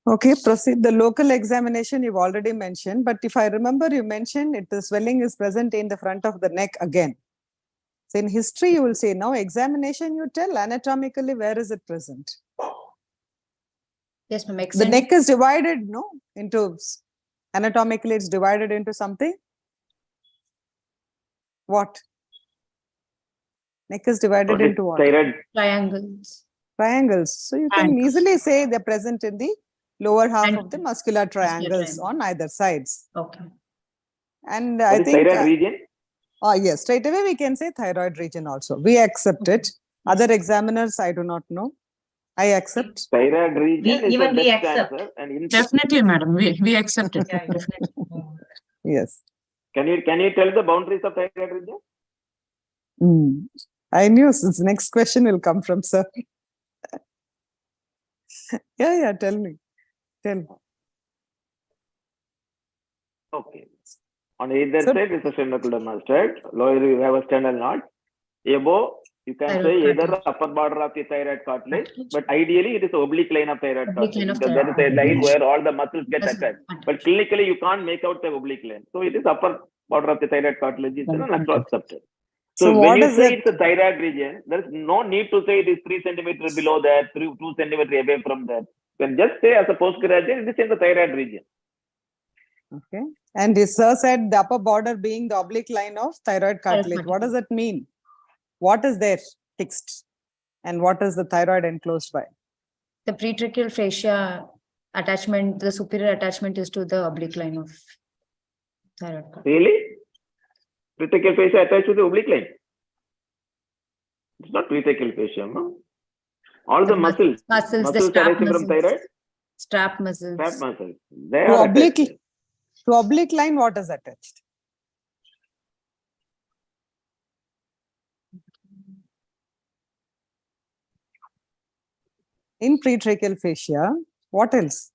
Okay, proceed. The local examination you've already mentioned, but if I remember, you mentioned the swelling is present in the front of the neck again. So in history, you will say now examination, you tell anatomically where is it present. Yes, ma'am. The neck is divided, no, into anatomically it's divided into something. What? Neck is divided into what? Thyroid. Triangles. Triangles. So you can easily say they're present in the lower half of the muscular triangles on either sides. Okay. And I think thyroid region. Oh yes, straight away we can say thyroid region also. We accept it. Other examiners, I do not know. I accept. Thyroid region is even the we best accept. answer. And Definitely, madam. We accept it. Definitely. Yes. Can you tell the boundaries of thyroid region? I knew this next question will come from sir. Yeah, tell me. Okay. On either side is a sternocleidomastoid side. Lower you have a sternal knot. Above you can say either the upper border of the thyroid cartilage, but ideally it is oblique line of thyroid cartilage. Because that is a line where all the muscles get attached. But clinically you can't make out the oblique line. So it is upper border of the thyroid cartilage is an across subset. So when you say it's a thyroid region, there is no need to say it is 3 centimeters below that, 2 centimeters away from that. You can just say as a postgraduate, it is in the thyroid region. Okay. And the sir said the upper border being the oblique line of thyroid cartilage. What does that mean? What is there fixed? And what is the thyroid enclosed by? The pretracheal fascia attachment, the superior attachment is to the oblique line of thyroid cartilage. Really? Pretracheal fascia attached to the oblique line? It's not pretracheal fascia, no? All the muscles the strap arising muscles. from thyroid? Strap muscles. Strap muscles. They are attached. To oblique line, what is attached? In pretracheal fascia, what else?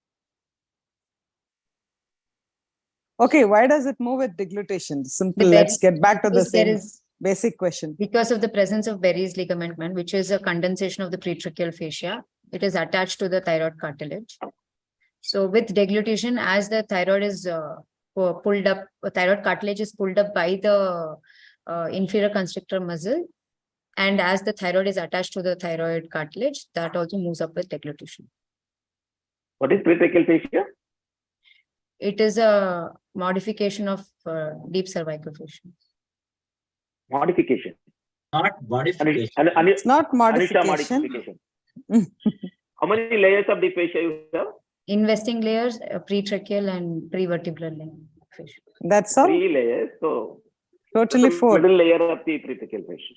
Okay, why does it move with deglutition? Simple. Let's get back to the same basic question. Because of the presence of Berry's ligament, which is a condensation of the pretracheal fascia, it is attached to the thyroid cartilage. So with deglutition, as the thyroid is pulled up, thyroid cartilage is pulled up by the inferior constrictor muscle, and as the thyroid is attached to the thyroid cartilage, that also moves up with deglutition. What is pretracheal fascia? It is a modification of deep cervical fascia. Modification. Not modification. It's not modification. Modification. How many layers of the fascia you have? Investing layers, pretracheal and prevertebral fascia. That's all? 3 layers. So totally 4. Middle layer of the pretracheal fascia.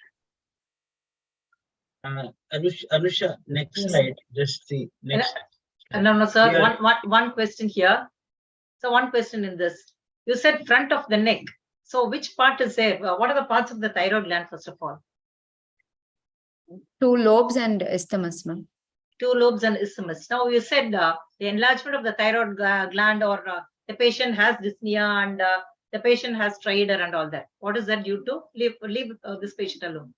Anusha, next slide. Just see next. No, sir. One question here. So one question in this. You said front of the neck. So which part is there? What are the parts of the thyroid gland, first of all? 2 lobes and isthmus, ma'am. 2 lobes and isthmus. Now you said the enlargement of the thyroid gland, or the patient has dyspnea and the patient has stridor and all that. What is that due to? Leave this patient alone.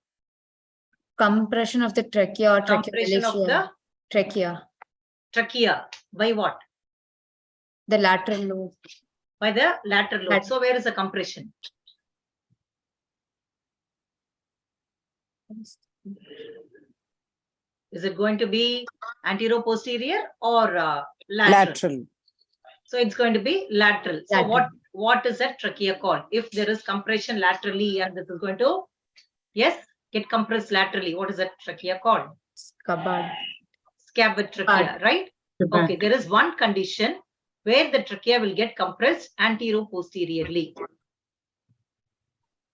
Compression of the trachea or Compression of the trachea. Trachea. By what? The lateral lobe. By the lateral lobe. So where is the compression? Is it going to be anterior-posterior or lateral? So it's going to be lateral. So what is that trachea called? If there is compression laterally and this is going to, get compressed laterally, what is that trachea called? Scabbard trachea, right? Okay, there is one condition where the trachea will get compressed anterior-posteriorly.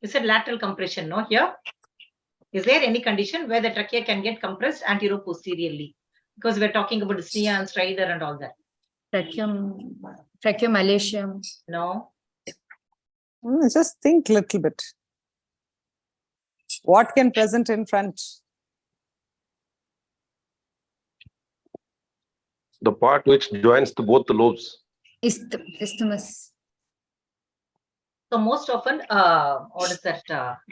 You said lateral compression, no, here? Is there any condition where the trachea can get compressed anterior-posteriorly? Because we're talking about dyspnea and stridor and all that. Tracheomalacia. No. Just think a little bit. What can present in front? The part which joins both the lobes. Isthmus. So most often, what is that?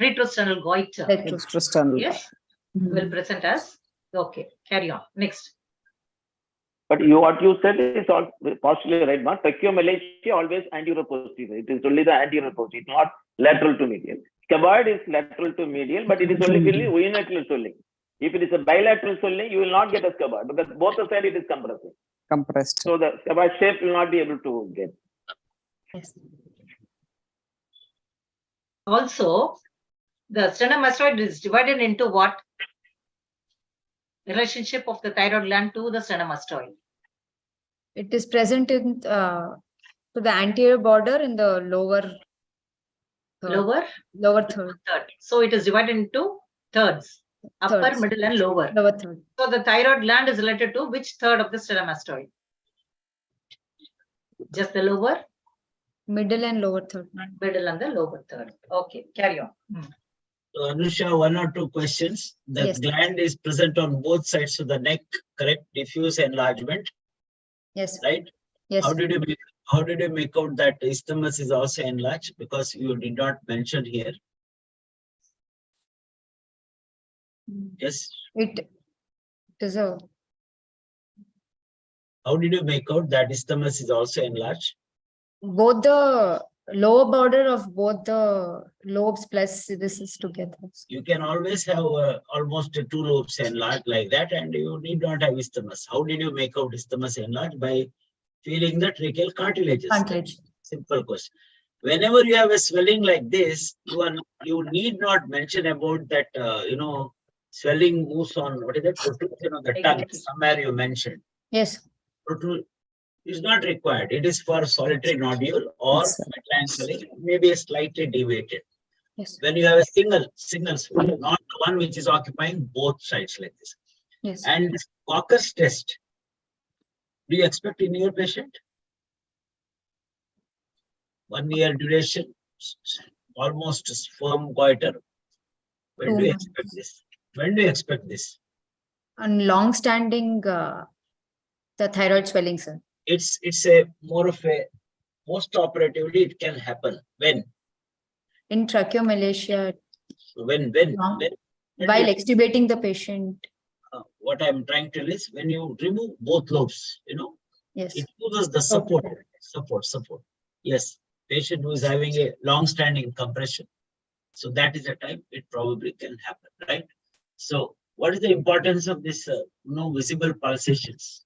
Retrosternal goiter. Retrosternal. Yes, will present as. Okay, carry on. Next. But what you said is all partially right. Not tracheomalacia always anterior posterior. It is only the anterior posterior, it's not lateral to medial. Scaboid is lateral to medial, but it is only unilateral swelling. If it is a bilateral swelling, you will not get a scaboid because both the side it is compressing. Compressed. So the scaboid shape will not be able to get. Yes. Also, the sternomastoid is divided into what? Relationship of the thyroid gland to the sternomastoid. It is present in to the anterior border in the lower third. So it is divided into thirds, upper, Thirds. middle, and lower. Lower third. So the thyroid gland is related to which third of the sternomastoid? Just the lower? Middle and lower third. Middle and the lower third. Okay, carry on. So, Anusha, 1 or 2 questions. The gland is present on both sides of the neck, correct? Diffuse enlargement. Yes. Right? Yes. How did you make out that isthmus is also enlarged? Because you did not mention here. Yes. It is a. How did you make out that isthmus is also enlarged? Both the lower border of both the lobes plus this is together. You can always have almost 2 lobes enlarged like that, and you need not have isthmus. How did you make out isthmus enlarged? By feeling the tracheal cartilages. Cartilage. Simple question. Whenever you have a swelling like this, you need not mention about that. Swelling moves on what is that protrusion of the tongue? Somewhere you mentioned. Yes. Is not required. It is for solitary nodule or midline swelling, maybe slightly deviated. Yes. When you have a single swelling, not one which is occupying both sides like this. Yes. And this Cocker's test, do you expect in your patient? 1 year duration, almost firm goiter. When do you expect this? When do you expect this? And long-standing the thyroid swelling, sir. It's a more of a post-operatively it can happen. When? In tracheomalacia. When while extubating the patient. What I'm trying to tell is when you remove both lobes, yes, it loses the support. Yes, patient who is having a long-standing compression. So that is the time it probably can happen, right? So what is the importance of this visible pulsations?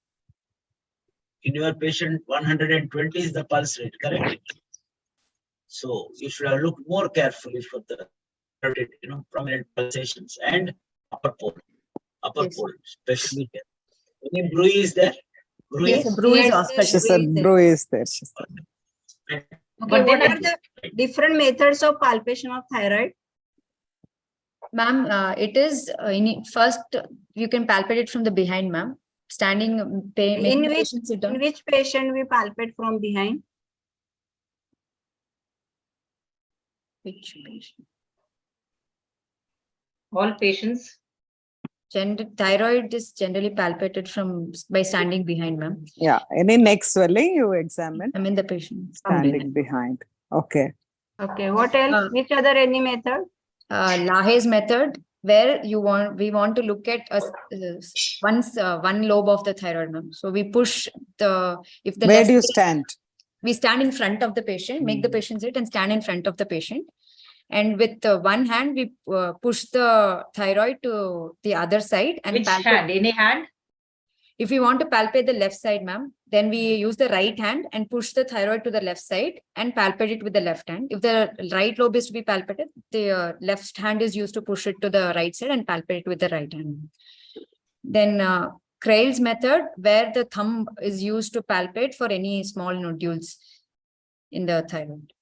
In your patient, 120 is the pulse rate, correct? So you should have looked more carefully for the prominent pulsations and upper pole, especially here. Any bruise is there? Bruise? Yes, a bruise is there. She said bruise is there. She said. Okay, what are the different methods of palpation of thyroid? Ma'am, it is first you can palpate it from the behind, ma'am. Standing, in which patient we palpate from behind? Which patient? All patients. Thyroid is generally palpated by standing behind, ma'am. Yeah. Any neck swelling you examine? I mean the patient standing behind. Okay. Okay. What else? Which other any method? Lahaye's method, where we want to look at one lobe of the thyroid, ma'am. So we push where do you stand? We stand in front of the patient, make the patient sit and stand in front of the patient. And with one hand, we push the thyroid to the other side. And which hand? Any hand? If we want to palpate the left side, ma'am, then we use the right hand and push the thyroid to the left side and palpate it with the left hand. If the right lobe is to be palpated, the left hand is used to push it to the right side and palpate it with the right hand. Then Crail's method, where the thumb is used to palpate for any small nodules in the thyroid.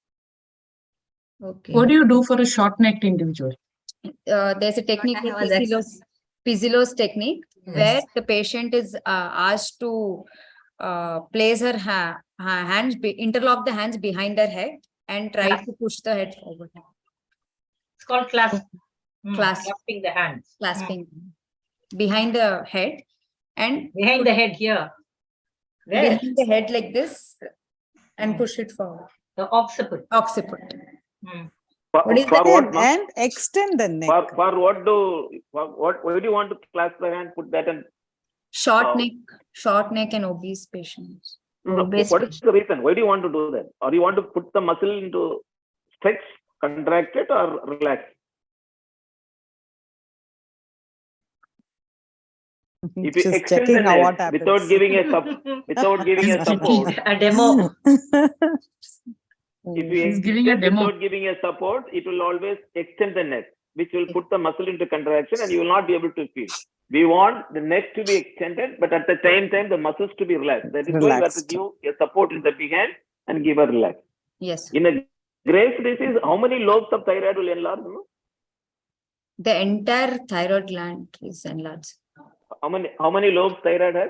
Okay. What do you do for a short-necked individual? There's a technique called Pizzilo's technique, where the patient is asked to place her hands, interlock the hands behind her head and try to push the head forward. It's called clasping the hands. Clasping behind the head and behind the head here. Behind the head like this And push it forward. The occiput. Occiput. What is for that? what, no? And extend the neck. For what why do you want to clasp the hand, put that and Short neck and obese patients. no, what is the reason? Why do you want to do that? Or you want to put the muscle into stretch, contract it, or relax? If you Just extend checking the what neck happens. without giving a support, A demo. if you He's giving a extend demo. without giving a support, it will always extend the neck, which will put the muscle into contraction, and you will not be able to feel. We want the neck to be extended, but at the same time, the muscles to be relaxed. That is why you have to give a support in the behind and give a relax. Yes. In a Graves' disease, how many lobes of thyroid will enlarge? No? The entire thyroid gland is enlarged. How many lobes thyroid has?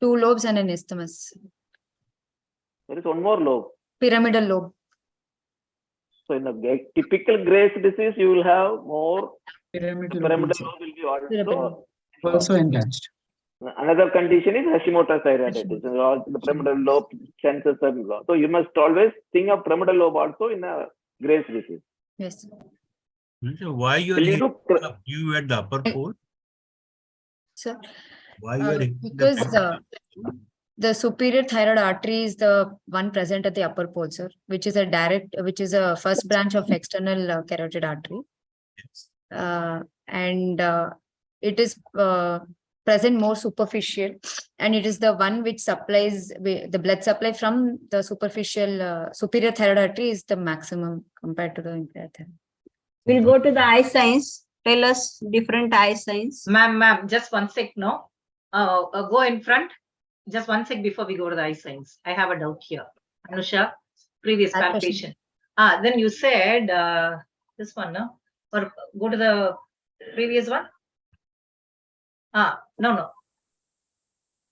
2 lobes and an isthmus. There is one more lobe. Pyramidal lobe. So in a typical Graves' disease, you will have more Pyramidal pyramidal lobe lobe will be also enlarged. Another condition is Hashimoto's thyroiditis. The pyramidal lobe senses are low. So you must always think of pyramidal lobe also in a Graves' disease. Yes. Why you are you at the upper pole? Sir, Why you are because the superior thyroid artery is the one present at the upper pole, sir, which is a first branch of external carotid artery. And it is present more superficial, and it is the one which supplies the blood supply from the superficial superior thyroid artery is the maximum compared to the inferior thyroid. We'll go to the eye signs. Tell us different eye signs. Ma'am, just 1 sec, no? Go in front. Just 1 sec before we go to the eye signs. I have a doubt here. Anusha, previous palpation. Then you said this one, no? Or go to the previous one. No.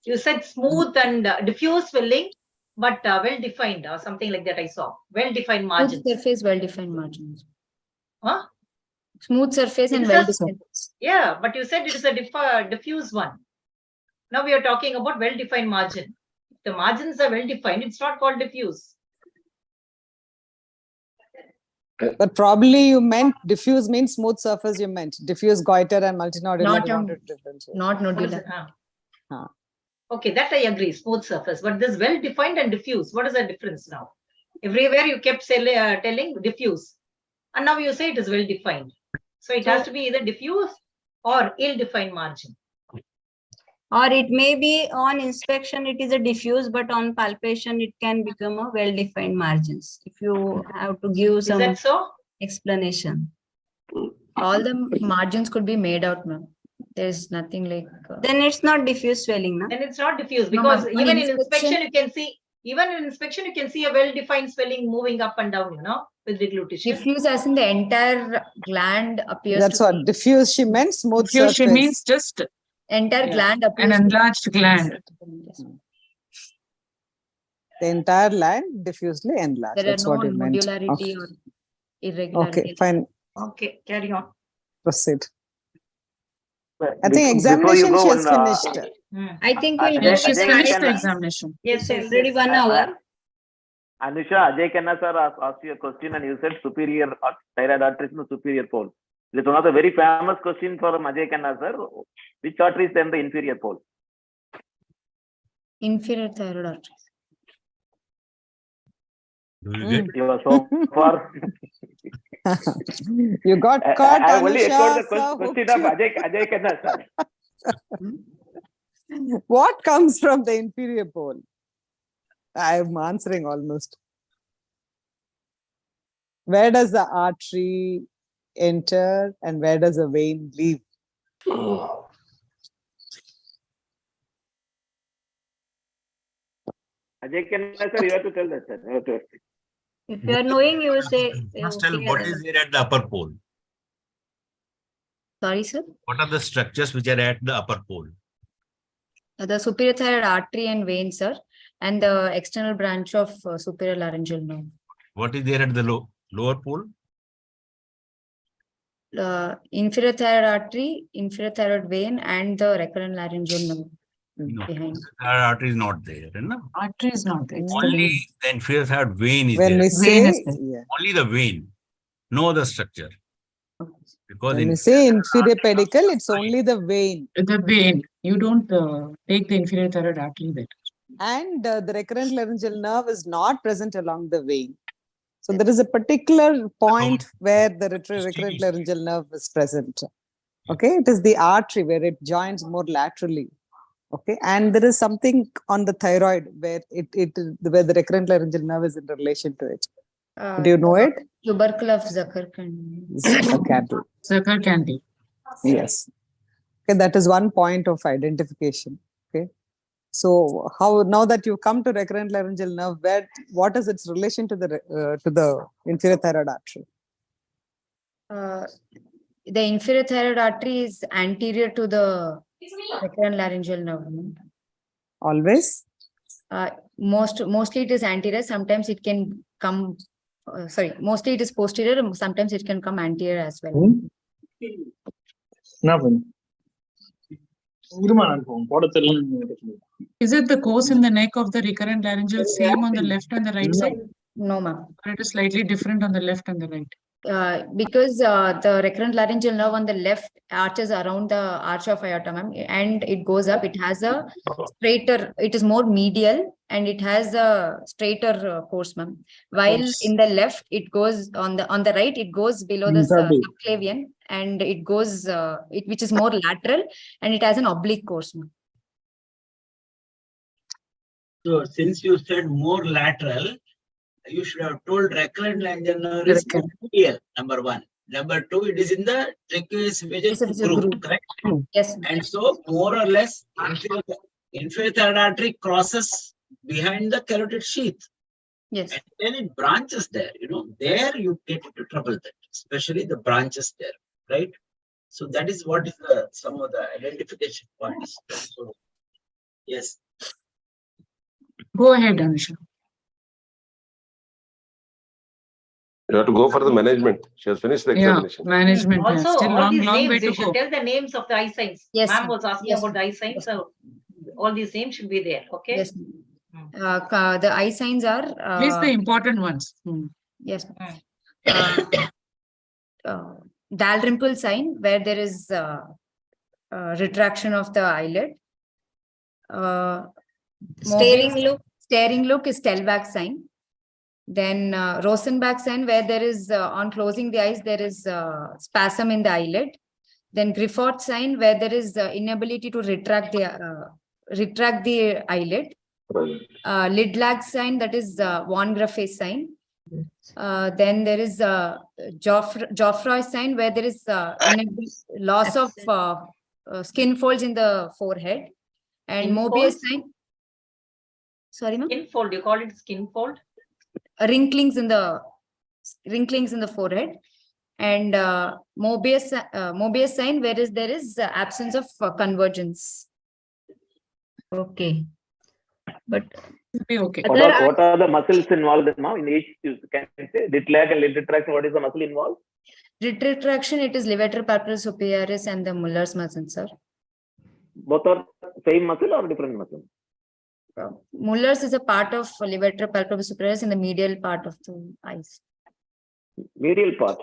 You said smooth and diffuse swelling, but well defined or something like that. I saw well defined margins. Smooth surface, well defined margins. Huh? Smooth surface and well defined. Yeah, but you said it is a diffuse one. Now we are talking about well defined margin. If the margins are well defined, it's not called diffuse. But probably you meant diffuse means smooth surface. You meant diffuse goiter and multinodular. Not nodular. Okay, that I agree. Smooth surface, but this well defined and diffuse. What is the difference now? Everywhere you kept telling diffuse, and now you say it is well defined. So it has to be either diffuse or ill-defined margin. Or it may be on inspection, it is a diffuse, but on palpation, it can become a well-defined margins. If you have to give some explanation. All the margins could be made out now. There's nothing like. Then it's not diffuse swelling, no? Then it's not diffuse because even in inspection, you can see. Even in inspection, you can see a well-defined swelling moving up and down, with deglutition. Diffuse as in the entire gland appears. That's what diffuse she meant, smooth Diffuse surface. she means just entire gland appears. An enlarged gland. The entire gland diffusely enlarged. There That's are no what you meant. nodularity or irregularity. Okay, fine. Okay, carry on. Proceed. I think examination she has finished. I think we'll Yeah, she's the finished the eye- examination. Yes, already 1 hour. Anusha, Ajay Khanna sir asked you a question and you said superior thyroid artery is the superior pole. It's one of the very famous questions from Ajay Khanna sir. Which artery is then the inferior pole? Inferior thyroid artery. Do you get? You are so far. You got caught, I only echoed the Anusha. question of Ajay Khanna sir. What comes from the inferior pole? I am answering almost. Where does the artery enter and where does the vein leave? Ajay Khanna sir, you have to tell that sir. You have to. If you are knowing, you will say. Must tell what is there at the upper pole. Sorry, sir. What are the structures which are at the upper pole? The superior thyroid artery and vein, sir, and the external branch of superior laryngeal nerve. What is there at the lower pole? Inferior thyroid artery, inferior thyroid vein, and the recurrent laryngeal nerve. No, behind. artery is not there. No? Artery is not there. It's the Only vein. the inferior thyroid vein is When there. we Vein is say, there. yeah, Only the vein, no other structure. Because when we say inferior pedicle, it's only the vein. The vein. You don't take the inferior thyroid artery there. And the recurrent laryngeal nerve is not present along the vein. So there is a particular point where the recurrent laryngeal nerve is present. Okay, it is the artery where it joins more laterally. Okay, and there is something on the thyroid where where the recurrent laryngeal nerve is in relation to it. Do you know it? Tubercle of Zuckerkand. Zuckerkand. Yes. Okay, that is one point of identification. Okay. So how, now that you come to recurrent laryngeal nerve, what is its relation to the inferior thyroid artery? The inferior thyroid artery is anterior to the recurrent laryngeal nerve. Always? Mostly it is anterior. Sometimes it can come. Mostly it is posterior. Sometimes it can come anterior as well. Is it the course in the neck of the recurrent laryngeal same on the left and the right side? No, ma'am. Or it is slightly different on the left and the right? Because the recurrent laryngeal nerve on the left arches around the arch of aorta, ma'am, and it goes up. It has a straighter, it is more medial and it has a straighter course, ma'am. While in the left, it goes on the right, it goes below the subclavian and it goes, which is more lateral and it has an oblique course, ma'am. So since you said more lateral, you should have told recurrent laryngeal nerve is medial, number one. Number two, it is in the tracheoesophageal group, correct? Yes. And so more or less, inferior thyroid artery crosses behind the carotid sheath. Yes. And then it branches there, there you get into trouble, especially the branches there, right? So that is what is some of the identification points. So, yes. Go ahead, Anusha. You have to go for the management. She has finished the examination. Management. Also, Still all these long way names, to you should go. tell the names of the eye signs. Yes, Ma'am was asking yes, about the eye signs, yes, so all these names should be there, okay? Yes. The eye signs are Please the important ones. yes. Dalrymple sign, where there is retraction of the eyelid. Staring look is Stellbach sign. Then Rosenbach sign, where there is on closing the eyes, there is spasm in the eyelid. Then Griffith sign, where there is inability to retract the eyelid. Lid lag sign, that is von Grafe sign. Then there is Geoffroy sign, where there is loss of skin folds in the forehead. And Skin Mobius folds? sign. Sorry, ma'am. Skin fold, you call it skin fold? Wrinklings in the forehead. And Mobius sign, whereas there is absence of convergence. Okay. But be okay. What are the muscles involved now in each? Can you say lid lag and lid retraction? What is the muscle involved? Lid retraction, it is levator palpalis superioris and the Muller's muscle, sir. Both are same muscle or different muscle? Muller's is a part of levator palpalis superioris in the medial part of the eyes. Medial part.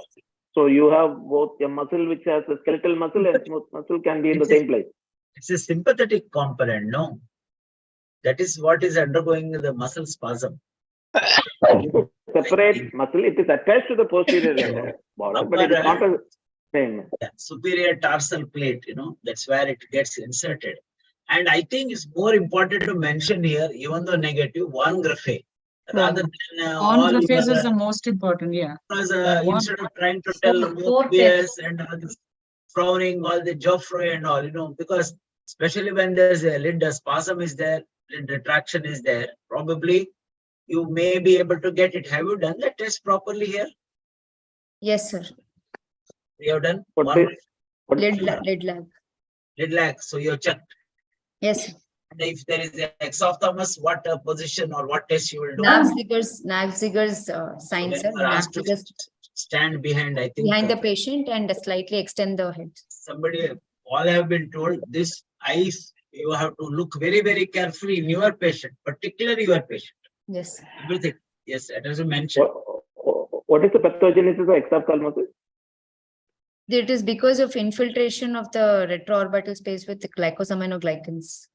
So you have both a muscle which has a skeletal muscle and smooth muscle can be in the same place. It's a sympathetic component, no? That is what is undergoing the muscle spasm. Separate muscle, it is attached to the posterior border, but it is not a same. Superior tarsal plate, that's where it gets inserted. And I think it's more important to mention here, even though negative, von Grafe. Rather than Von Grafe is the most important, because instead of trying to tell Mobius and others, frowning all the Geoffroy and all, because especially when there's a lid spasm is there, lid retraction is there, probably you may be able to get it. Have you done the test properly here? Yes, sir. You have done? Lid lag. Lid lag. So you have checked. Yes. And if there is an exophthalmos, what position or what test you will do? Nagziger's sign, sir. Nagziger's stand behind, I think. Behind the patient and slightly extend the head. All have been told this eyes you have to look very, very carefully in your patient, particularly your patient. Yes. Everything. Yes, that has been mentioned. What is the pathogenesis of exophthalmosis? It is because of infiltration of the retroorbital space with the glycosaminoglycans.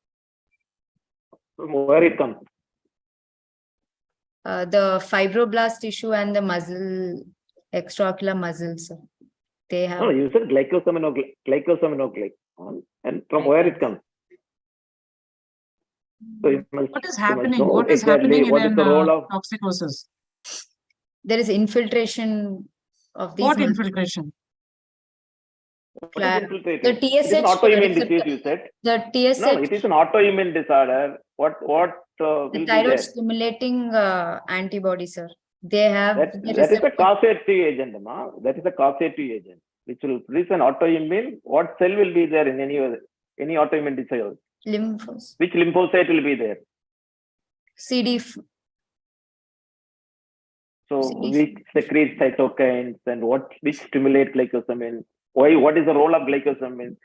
From where it comes? The fibroblast tissue and the muscle, extraocular muscles, they have. No, you said glycosaminoglycan, and from where it comes? So you must, What is happening? know What is exactly happening what in is the role of toxicosis? There is infiltration of these. What infiltration? what is infiltrated? The It is an TSH autoimmune receptor. disease, you said. The TSH. No, it is an autoimmune disorder. What will the be thyroid there? stimulating antibody, sir. They have That is a causative agent, ma. That is a causative agent, which will produce an autoimmune. What cell will be there in any autoimmune disorder? Lymphos. Which lymphocyte will be there? CD. So which secretes cytokines and which stimulate glycosamin? Why? What is the role of glycosamin?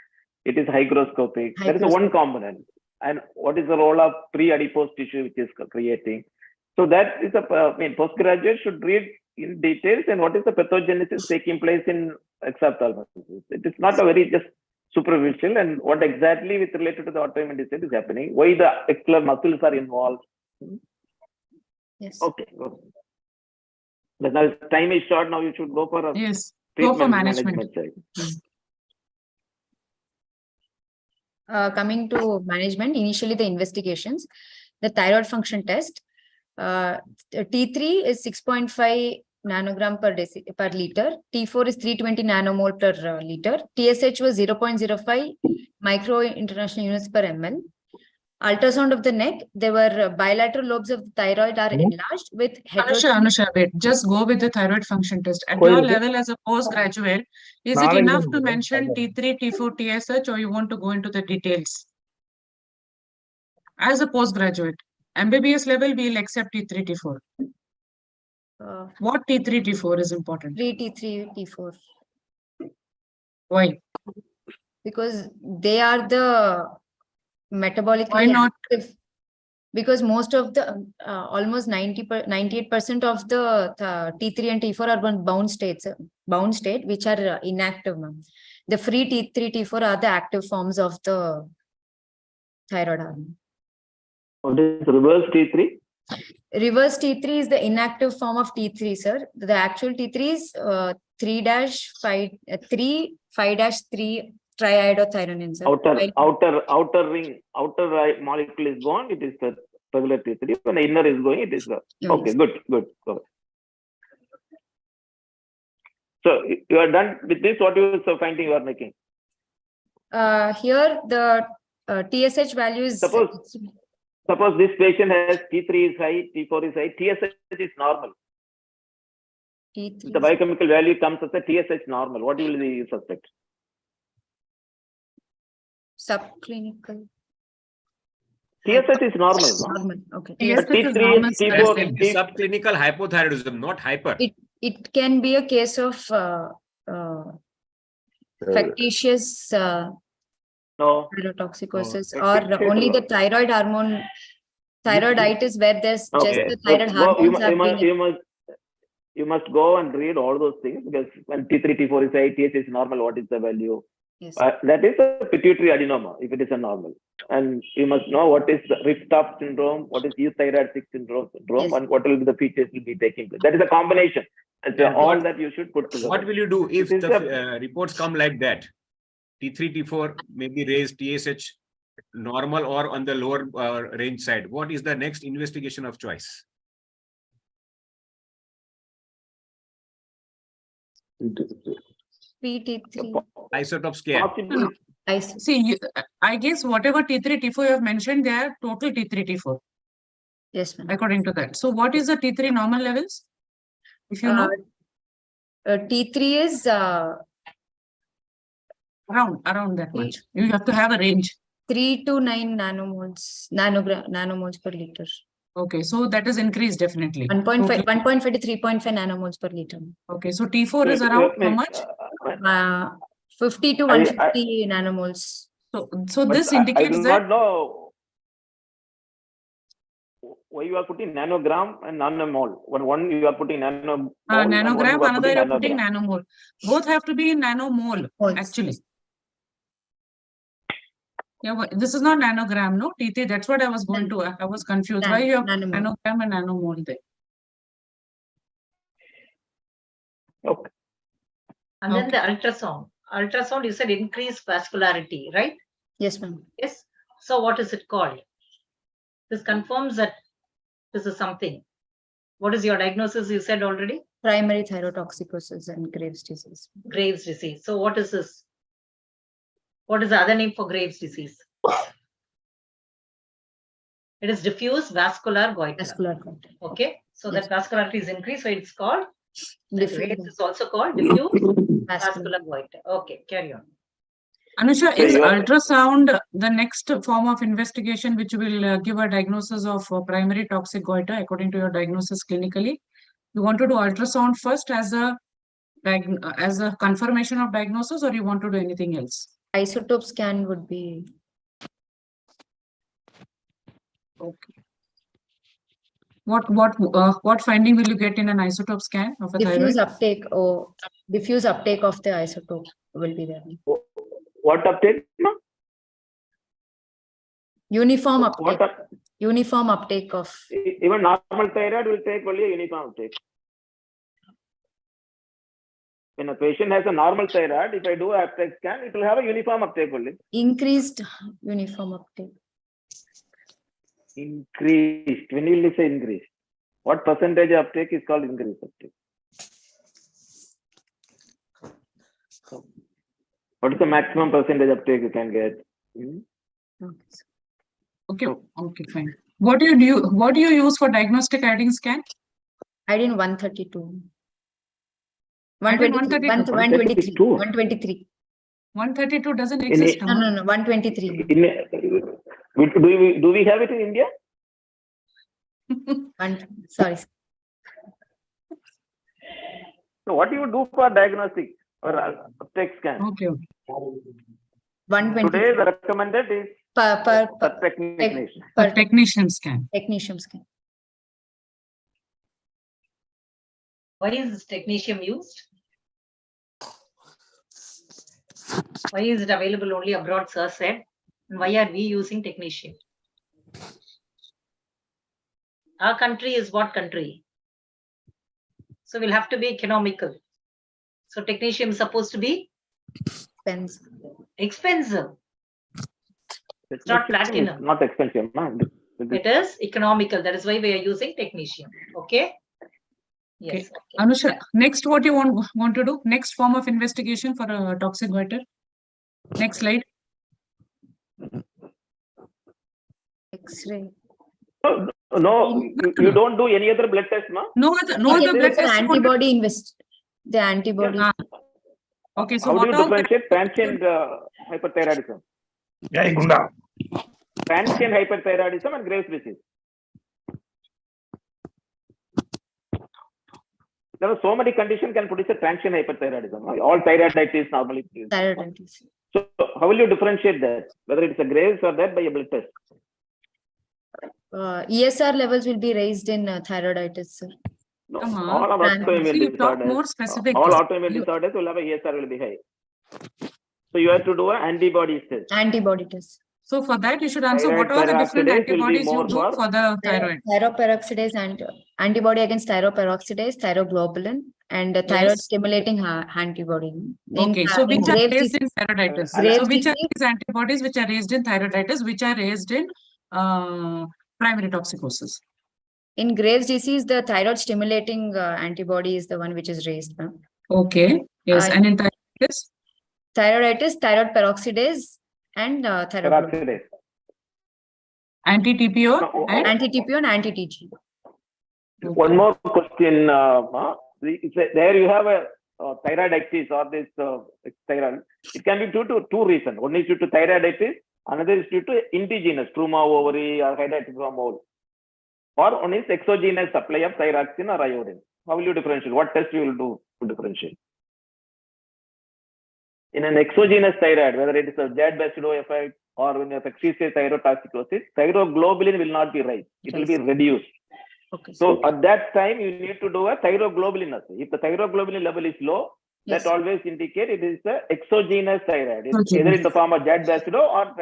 It is hygroscopic. That is the one component. And what is the role of pre-adipose tissue which is creating? So that is postgraduate should read in details and what is the pathogenesis taking place in exophthalmosis. It is not a very just superficial, and what exactly with related to the autoimmune disease is happening, why the axillary muscles are involved. Yes. Okay. But now time is short, now you should go for a Go for management. Coming to management, initially the investigations, the thyroid function test, T3 is 6.5 nanogram per liter, T4 is 320 nanomole per liter, TSH was 0.05 micro international units per ml. Ultrasound of the neck, there were bilateral lobes of the thyroid are enlarged with Anusha, wait, just go with the thyroid function test. At your level as a postgraduate, is it enough to mention T3, T4, TSH, or you want to go into the details? As a postgraduate, MBBS level, we'll accept T3, T4. What T3, T4 is important? T3, T4. Why? Because they are the metabolically Why not? active. Because most of the almost 98% of the T3 and T4 are bound state, which are inactive. The free T3, T4 are the active forms of the thyroid hormone. What is reverse T3? Reverse T3 is the inactive form of T3, sir. The actual T3 is 3-5-3 triiodothyronine, sir. Outer ring, outer molecule is gone, it is the regular T3. When the inner is going, it is the okay, good. So you are done with this. What is the finding you are making? Here the TSH value is. Suppose this patient has T3 is high, T4 is high, TSH is normal. T3. The biochemical value comes as a TSH normal. What will you suspect? Subclinical. TSH is normal. Normal. Okay. T3 is T4 is subclinical hypothyroidism, not hyper. It can be a case of factitious thyrotoxicosis or only the thyroid hormone, thyroiditis, where there's just the thyroid hormones you must go and read all those things, because when T3, T4 is high, TSH is normal, what is the value? Yes. That is a pituitary adenoma, if it is a normal. And you must know what is the Richter syndrome, what is euthyroid syndrome, yes, and what will be the features will be taking place. That is a combination. It's all that you should put together. What will you do if the reports come like that? T3, T4 may be raised, TSH normal or on the lower range side. What is the next investigation of choice? T3. Isotope scan. See, I guess whatever T3, T4 you have mentioned, they are total T3, T4. Yes, ma'am. According to that. So what is the T3 normal levels? If you know. T3 is around that much. You have to have a range. 3 to 9 nanomoles per liter. Okay, so that is increased definitely. 1.5 to 3.5 nanomoles per liter. Okay, so T4 is around how much? 50 to 150 nanomoles. So But this I indicates do that not know why you are putting nanogram and nanomole. One you are putting nanomole and one nanogram, you are another putting you're putting nanogram. nanomole. Both have to be in nanomole, actually. Yeah, this is not nanogram, no, TT. That's what I was going to. I was confused. Why you have nanogram and nanomole there? Okay. And then the ultrasound. Ultrasound, you said increased vascularity, right? Yes, ma'am. Yes. So what is it called? This confirms that this is something. What is your diagnosis? You said already? Primary thyrotoxicosis and Graves' disease. Graves' disease. So what is this? What is the other name for Graves' disease? It is diffuse vascular goiter. Vascular goiter. Okay. So Yes. that vascularity is increased. So it's called, Diffuse. is also called diffuse vascular goiter. Okay, carry on. Anusha, So is you are- ultrasound the next form of investigation which will give a diagnosis of primary toxic goiter according to your diagnosis clinically? You want to do ultrasound first as a confirmation of diagnosis, or you want to do anything else? Isotope scan would be. Okay. What finding will you get in an isotope scan of a Diffuse thyroid? uptake or diffuse uptake of the isotope will be there. What uptake? No? Uniform uptake. What up? Uniform uptake of. Even normal thyroid will take only a uniform uptake. When a patient has a normal thyroid, if I do an uptake scan, it will have a uniform uptake only. Increased uniform uptake. Increased. When will you say increased? What percentage of uptake is called increased uptake? What is the maximum percentage uptake you can get? Okay, okay, fine. What do you use for diagnostic iodine scan? Iodine 132. Iodine 123. 123. 132 doesn't exist. No, 123. Do we have it in India? Sorry. So what do you do for diagnostic or uptake scan? Okay. 123. Today the recommended is per technician. Technician scan. Technician scan. Why is this technetium used? Why is it available only abroad, sir said? And why are we using technetium? Our country is what country? So we'll have to be economical. So technetium is supposed to be expensive. Expensive. It's not platinum. It's not expensive. It is economical. That is why we are using technetium. Okay. Yes. Okay. Anusha, next what you want to do? Next form of investigation for a toxic goiter. Next slide. X-ray. No, you don't do any other blood test, no? No other blood test. Antibody the antibody. Yeah. Okay, so how do you differentiate transient hyperthyroidism? Transient hyperthyroidism and Graves' disease. There are so many conditions can produce a transient hyperthyroidism. All thyroiditis normally. Thyroiditis. So how will you differentiate that? Whether it's a Graves or that by a blood test? ESR levels will be raised in thyroiditis, sir. No, all autoimmune disorders. More specific. All autoimmune disorders will have a ESR will be high. So you have to do an antibody test. Antibody test. So for that, you should answer what are the different antibodies you do for the thyroid? Thyroperoxidase and antibody against thyroperoxidase, thyroglobulin, and thyroid stimulating antibody. Okay, so which are raised in thyroiditis? So which are these antibodies which are raised in thyroiditis, which are raised in primary toxicosis? In Graves' disease, the thyroid stimulating antibody is the one which is raised. Okay, yes, and in thyroiditis? Thyroiditis, thyroid peroxidase, and thyroglobulin. Anti-TPO? Anti-TPO and anti-TG. One more question. There you have a thyroiditis or this thyroid. It can be due to two reasons. One is due to thyroiditis, another is due to indigenous truma ovary or hydatidiform mole. Or one is exogenous supply of thyroxine or iodine. How will you differentiate? What test you will do to differentiate? in an exogenous thyroid, whether it is a Z-basido effect or when you have thyrotoxicosis, thyroglobulin will not be raised. It will be reduced. Okay. So at that time, you need to do a thyroglobulin assay. If the thyroglobulin level is low, Yes, that always indicate it is a exogenous thyroid. It's either in the form of Z-basido or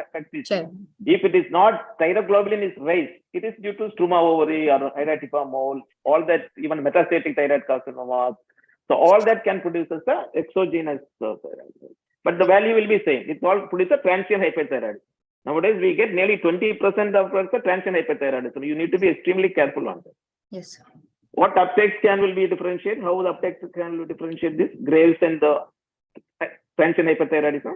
Sure. If it is not, thyroglobulin is raised, it is due to struma ovary or hydatipa mole, all that, even metastatic thyroid carcinoma. So all that can produce as a exogenous thyroid. But the value will be same. It all produces a transient hyperthyroid. Nowadays, we get nearly 20% of the transient hyperthyroid. So you need to be extremely careful on that. Yes, sir. What uptake scan will be differentiated? How the uptake scan will differentiate this? Graves and the transient hyperthyroidism?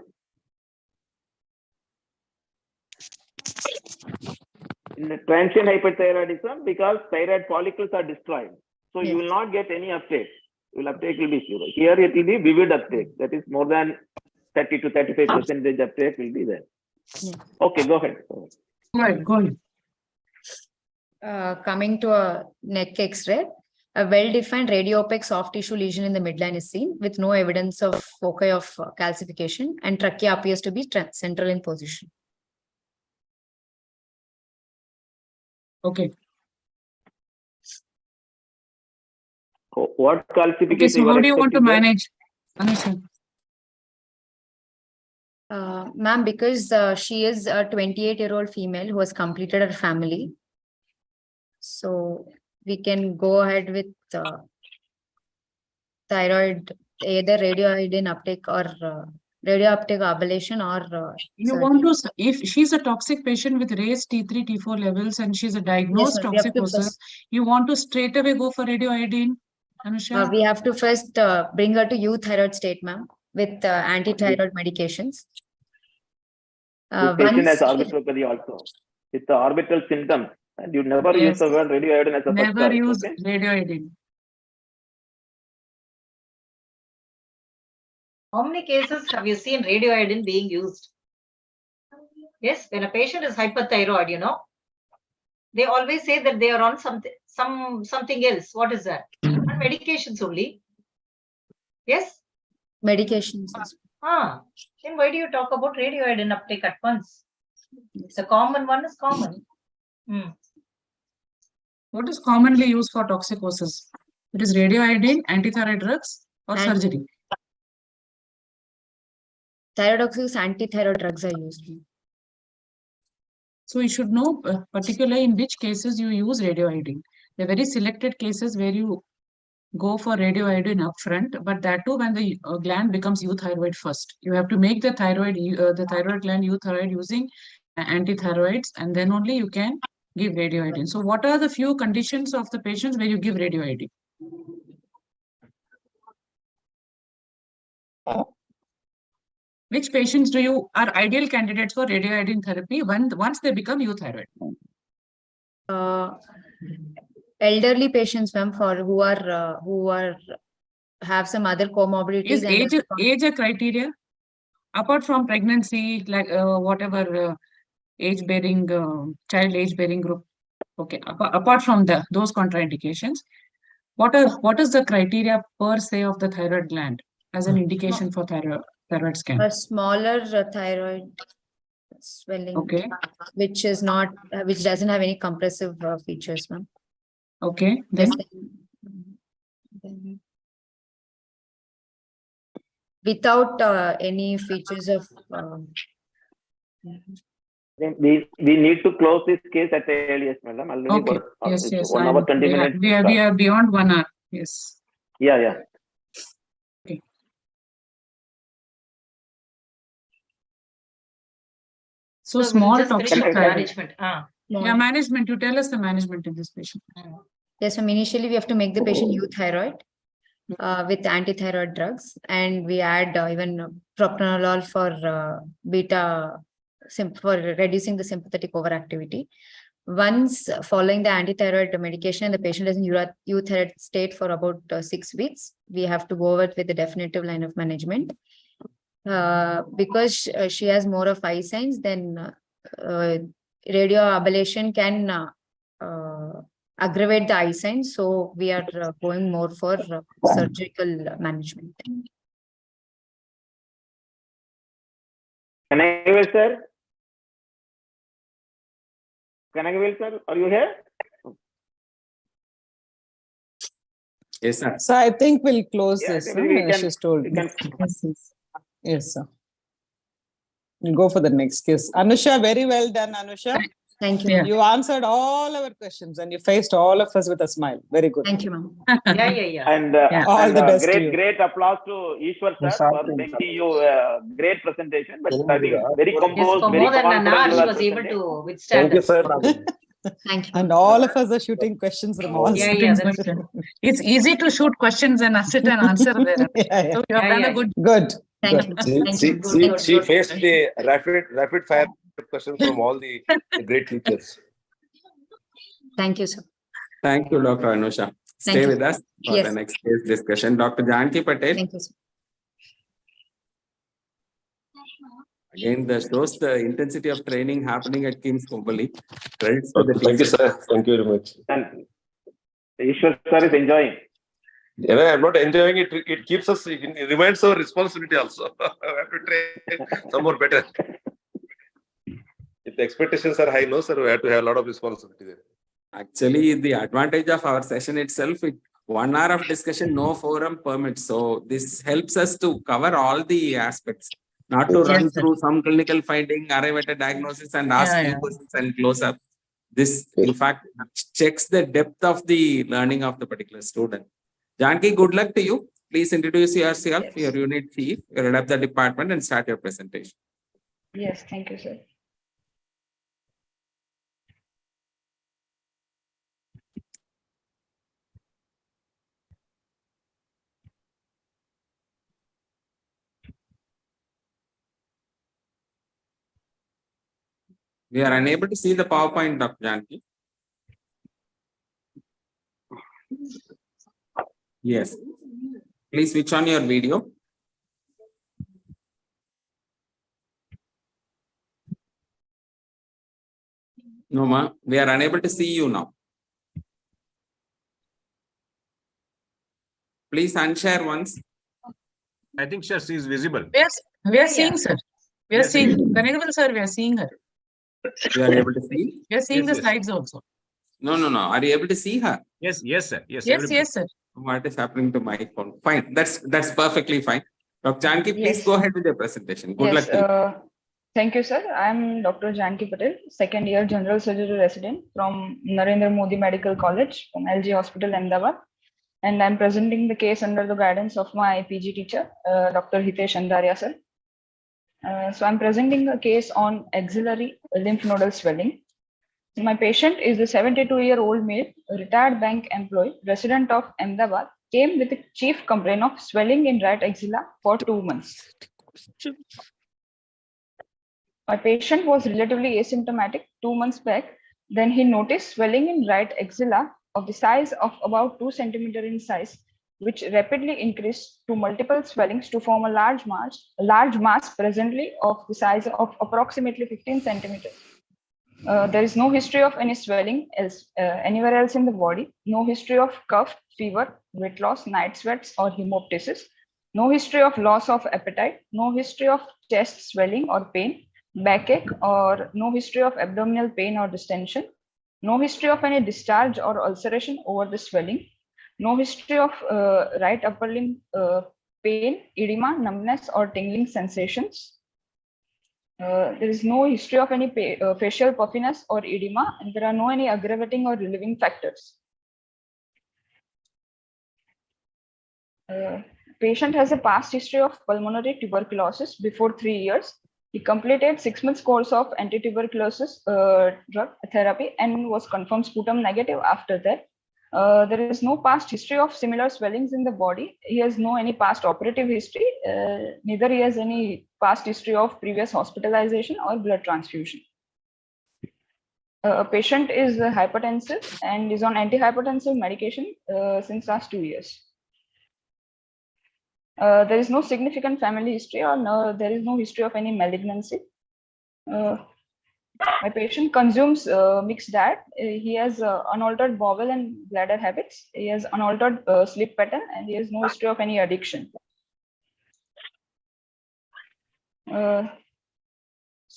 In the transient hyperthyroidism, because thyroid follicles are destroyed, so you will not get any uptake. Uptake will be zero. Here it will be vivid uptake. That is more than 30 to 35% uptake will be there. Yeah. Okay, go ahead. Right, go ahead. Coming to a neck X-ray, a well-defined radio-opaque soft tissue lesion in the midline is seen with no evidence of foci of calcification, and trachea appears to be central in position. Okay. What calcification? Okay, so how do you want to manage? Anusha? Ma'am, because she is a 28-year-old female who has completed her family, so we can go ahead with thyroid, either radioiodine uptake or radio uptake ablation or you want to, if she's a toxic patient with raised T3, T4 levels and she's a diagnosed toxicosis, you want to straight away go for radioiodine, Anusha? We have to first bring her to euthyroid state, ma'am, with anti-thyroid medications. This patient has orbitopathy also, with the orbital symptoms, and you never use the word radioiodine as a first Never choice, use okay? radioiodine. How many cases have you seen radioiodine being used? Yes, when a patient is hyperthyroid, you know, they always say that they are on something else. What is that? On medications only. Yes? Medications. Then why do you talk about radioiodine uptake at once? The common one is common. What is commonly used for toxicosis? It is radioiodine, antithyroid drugs, or surgery? Thyrodoxics, antithyroid drugs are used. So you should know particularly in which cases you use radioiodine. There are very selected cases where you go for radioiodine upfront, but that too when the gland becomes euthyroid first. You have to make the thyroid gland euthyroid using antithyroids, and then only you can give radioiodine. So what are the few conditions of the patients where you give radioiodine? Which patients are ideal candidates for radioiodine therapy once they become euthyroid? Elderly patients, ma'am, for who have some other comorbidities. Is age a criteria? Apart from pregnancy, like whatever age-bearing child age-bearing group. Okay. Apart from those contraindications, what is the criteria per se of the thyroid gland as an indication for thyroid scan? A smaller thyroid swelling, okay, which doesn't have any compressive features, ma'am. Okay, then without any features of. We need to close this case at the earliest, madam. Okay. Yes. 1 hour 20 minutes. We are beyond 1 hour. Yes. Yeah. Okay. So small toxic management. Yeah, management. You tell us the management in this patient. Yes, so initially we have to make the patient euthyroid with antithyroid drugs, and we add even propranolol for for reducing the sympathetic overactivity. Once following the antithyroid medication, the patient is in euthyroid state for about 6 weeks. We have to go over with the definitive line of management. Because she has more of eye signs, then radio ablation can aggravate the eye signs. So we are going more for surgical management. Kanagavel sir? Kanagavel sir, are you here? Yes, sir. So I think we'll close Yeah, this. we can- She's told. we can- Yes, sir. We'll go for the next case. Anusha, very well done, Anusha. Thank you. Yeah. You answered all our questions and you faced all of us with a smile. Very good. Thank you, ma'am. Yeah. And, All the best to great, you. great applause to Ishwar sir for making you a great presentation. But I think very Yes, composed, for very more than an confident hour, you she are was able presenting. to withstand. Thank you, sir. Thank you. And all of us are shooting questions from all Yeah, sides. that's true. It's easy to shoot questions and sit and answer there. Yeah, So you have done a good. Good. Thank Good. you. Thank you. She faced the rapid fire questions from all the great teachers. Thank you, sir. Thank you, Dr. Anusha. Stay you. with us for Yes. the next case discussion. Dr. Janki Patel. Thank you, sir. Again, that shows the intensity of training happening at KIMS Kompally. Credits to the Thank you, teacher. sir. Thank you very much. And Ishwar sir is enjoying. Yeah, I'm not enjoying it. It keeps us, it reminds our responsibility also. I have to train some more better. If the expectations are high, no, sir, we have to have a lot of responsibility there. Actually, the advantage of our session itself, 1 hour of discussion, no forum permits. So this helps us to cover all the aspects, not to run through some clinical finding, arrive at a diagnosis and ask few questions and close up. This, in fact, checks the depth of the learning of the particular student. Janki, good luck to you. Please introduce yourself, your unit chief, your head of the department, and start your presentation. Yes, thank you, sir. We are unable to see the PowerPoint, Dr. Janki. Yes. Please switch on your video. No, ma. We are unable to see you now. Please unshare once. I think sir, she is visible. We are seeing, sir. We are Yes, seeing. yes. Kanagavel, sir, we are seeing her. You are able to see? We are seeing Yes, the yes. slides also. No. Are you able to see her? Yes, sir. Yes, Yes, sir. What is happening to my phone? Fine. That's perfectly fine. Dr. Janki, please Yes. go ahead with your presentation. Good luck Yes, to you. thank you, sir. I am Dr. Janki Patel, second year general surgery resident from Narendra Modi Medical College from LG Hospital, Ahmedabad. And I'm presenting the case under the guidance of my PG teacher, Dr. Hitesh Andaria, sir. So I'm presenting a case on axillary lymph nodal swelling. My patient is a 72-year-old male, retired bank employee, resident of Ahmedabad, came with a chief complaint of swelling in right axilla for 2 months. My patient was relatively asymptomatic 2 months back. Then he noticed swelling in right axilla of the size of about 2 centimeters in size, which rapidly increased to multiple swellings to form a large mass presently of the size of approximately 15 centimeters. There is no history of any swelling anywhere else in the body, no history of cough, fever, weight loss, night sweats, or hemoptysis, no history of loss of appetite, no history of chest swelling or pain, backache, or no history of abdominal pain or distension, no history of any discharge or ulceration over the swelling, no history of right upper limb pain, edema, numbness, or tingling sensations. There is no history of any facial puffiness or edema, and there are no any aggravating or relieving factors. Patient has a past history of pulmonary tuberculosis before 3 years. He completed 6 months course of anti-tuberculosis drug therapy and was confirmed sputum negative after that. There is no past history of similar swellings in the body. He has no any past operative history. Neither he has any past history of previous hospitalization or blood transfusion. A patient is hypertensive and is on antihypertensive medication since last 2 years. There is no significant family history or there is no history of any malignancy. My patient consumes mixed diet. He has unaltered bowel and bladder habits. He has unaltered sleep pattern, and he has no history of any addiction.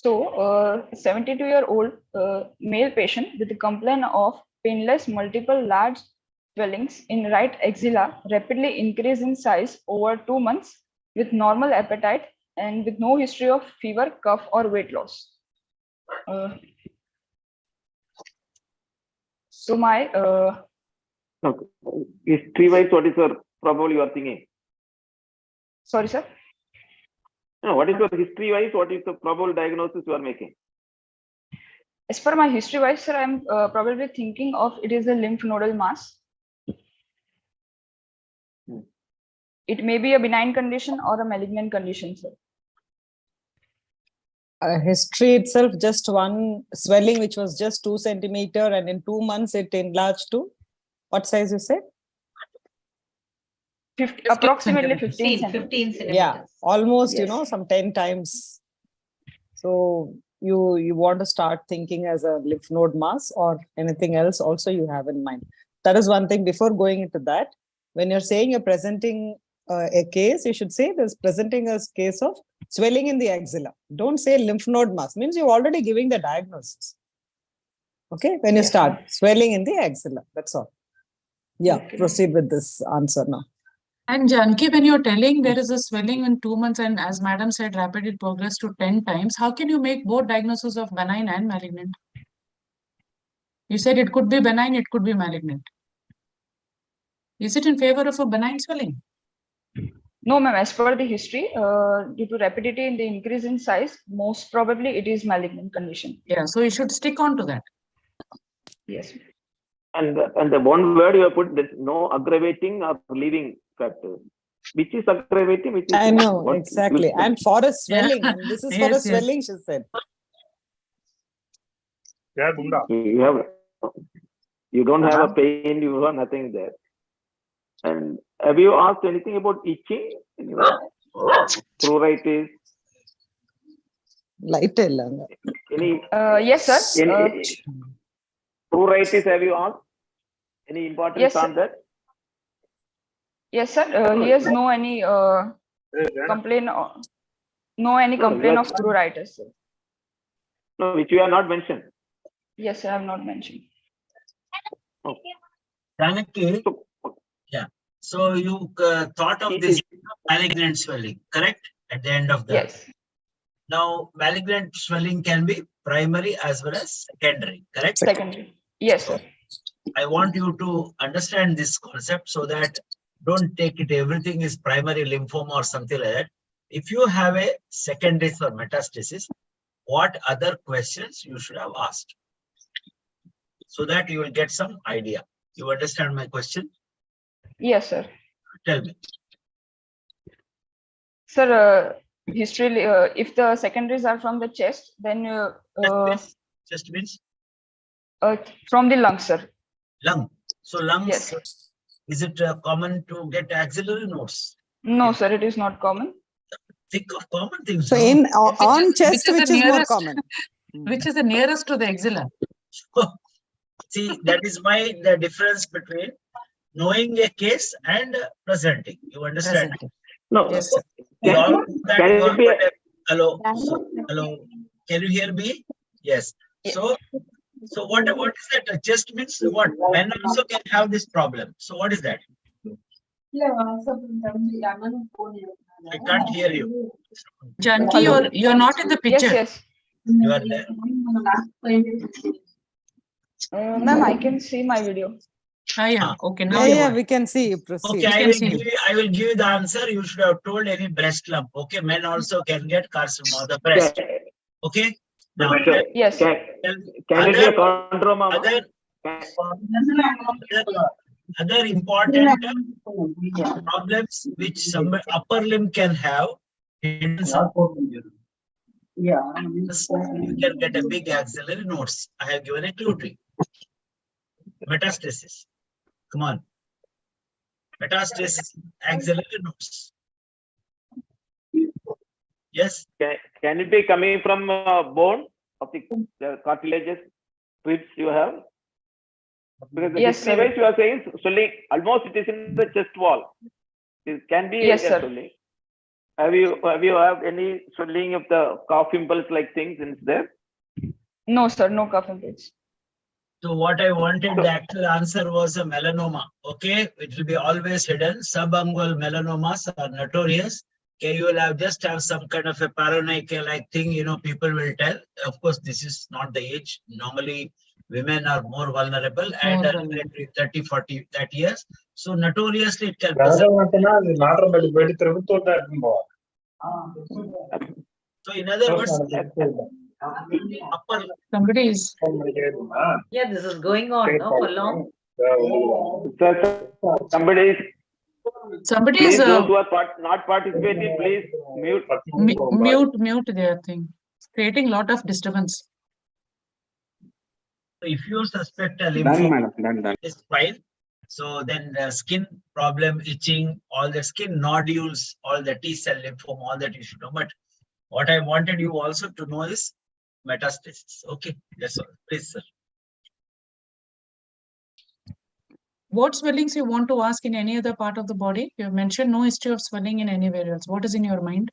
So, 72-year-old male patient with a complaint of painless multiple large swellings in right axilla rapidly increase in size over 2 months with normal appetite and with no history of fever, cough, or weight loss. So my history-wise, what is your probable you are thinking? Sorry, sir. No, what is your history-wise? What is the probable diagnosis you are making? As per my history-wise, sir, I'm probably thinking of it is a lymph nodal mass. It may be a benign condition or a malignant condition, sir. History itself, just one swelling, which was just 2 centimeter, and in 2 months it enlarged to what size you said? Approximately 15 centimeters. Yeah, almost, Yes. some 10 times. So you want to start thinking as a lymph node mass or anything else also you have in mind. That is one thing. Before going into that, when you're saying you're presenting a case, you should say there's presenting a case of swelling in the axilla. Don't say lymph node mass. Means you're already giving the diagnosis. Okay, when you start swelling in the axilla, that's all. Yeah, proceed with this answer now. And Janki, when you're telling there is a swelling in 2 months and as madam said, rapidly progress to 10 times, how can you make both diagnosis of benign and malignant? You said it could be benign, it could be malignant. Is it in favor of a benign swelling? No, ma'am. As per the history, due to rapidity in the increase in size, most probably it is malignant condition. Yeah, so you should stick on to that. Yes. And the one word you have put, there's no aggravating or relieving factor. Which is aggravating? Which is I know, exactly. And for a swelling, Yeah. and this is for a Yes, yes. swelling, she said. Yeah, Bunda. You don't have a pain, you have nothing there. And have you asked anything about itching? Pruritus? Light Any? Yes, sir. Pruritus, have you asked? Any importance Yes, on that? Yes, sir. He has no any complaint. No any complaint of pruritus, sir. No, which you have not mentioned. Yes, sir. I have not mentioned. Janaki, yeah. So you thought of this malignant swelling, correct? At the end of the Yes. Now, malignant swelling can be primary as well as secondary, correct? Secondary. Yes, sir. I want you to understand this concept so that don't take it everything is primary lymphoma or something like that. If you have a secondary for metastasis, what other questions you should have asked so that you will get some idea. You understand my question? Yes, sir. Tell me. Sir, history, if the secondaries are from the chest, then Chest means from the lungs, sir. lung. So lungs, Yes. is it common to get axillary nodes? No, sir, it is not common. Think of common things. So no? in on chest, the which is more nearest- common? Which is the nearest to the axilla? See, that is the difference between knowing a case and presenting. You understand? No. Yes, sir. We all know that Can you it are be got a- hello, hello. Can you hear me? Yes. So what is that? Chest means what? Men also can have this problem. So what is that? I can't hear you. Janki, you're not in the picture. Yes, You are there. yes. Ma'am, I can see my video. Yeah. Okay, now Yeah, you yeah, are. we can see you proceed. Okay, can see you. I will give you the answer. You should have told any breast lump. Okay, men also can get carcinoma of the breast. Okay. Now, Yes. Can it be a chondroma? other important problems which some upper limb can have. You can get a big axillary nodes. I have given a clue to you. Metastasis. Come on. Metastasis, axillary nodes. Yes. Can it be coming from bone of the cartilages, ribs you have? Because the Yes, history sir. wise you are saying swelling, almost it is in the chest wall. It can be Yes, sir. swelling. Have you have any swelling of the cough impulse like things in there? No, sir, no cough impulse. So what I wanted, the actual answer was a melanoma. Okay, it will be always hidden. Subungual melanomas are notorious. Okay, you will just have some kind of a paranoid like thing, people will tell. Of course, this is not the age. Normally, women are more vulnerable and 30, 40, 30 years. So notoriously, it can present. So in other words, Somebody is. Yeah, this is going on no, for long. Somebody is those who are not participating, please mute. Mute their thing. It's creating a lot of disturbance. If you suspect a Done, lymphoma, madam. Done. is fine. So then the skin problem, itching, all the skin nodules, all the T-cell lymphoma, all that you should know. But what I wanted you also to know is metastasis. Okay, that's all. Please, sir. What swellings you want to ask in any other part of the body? You have mentioned no history of swelling in anywhere else. What is in your mind?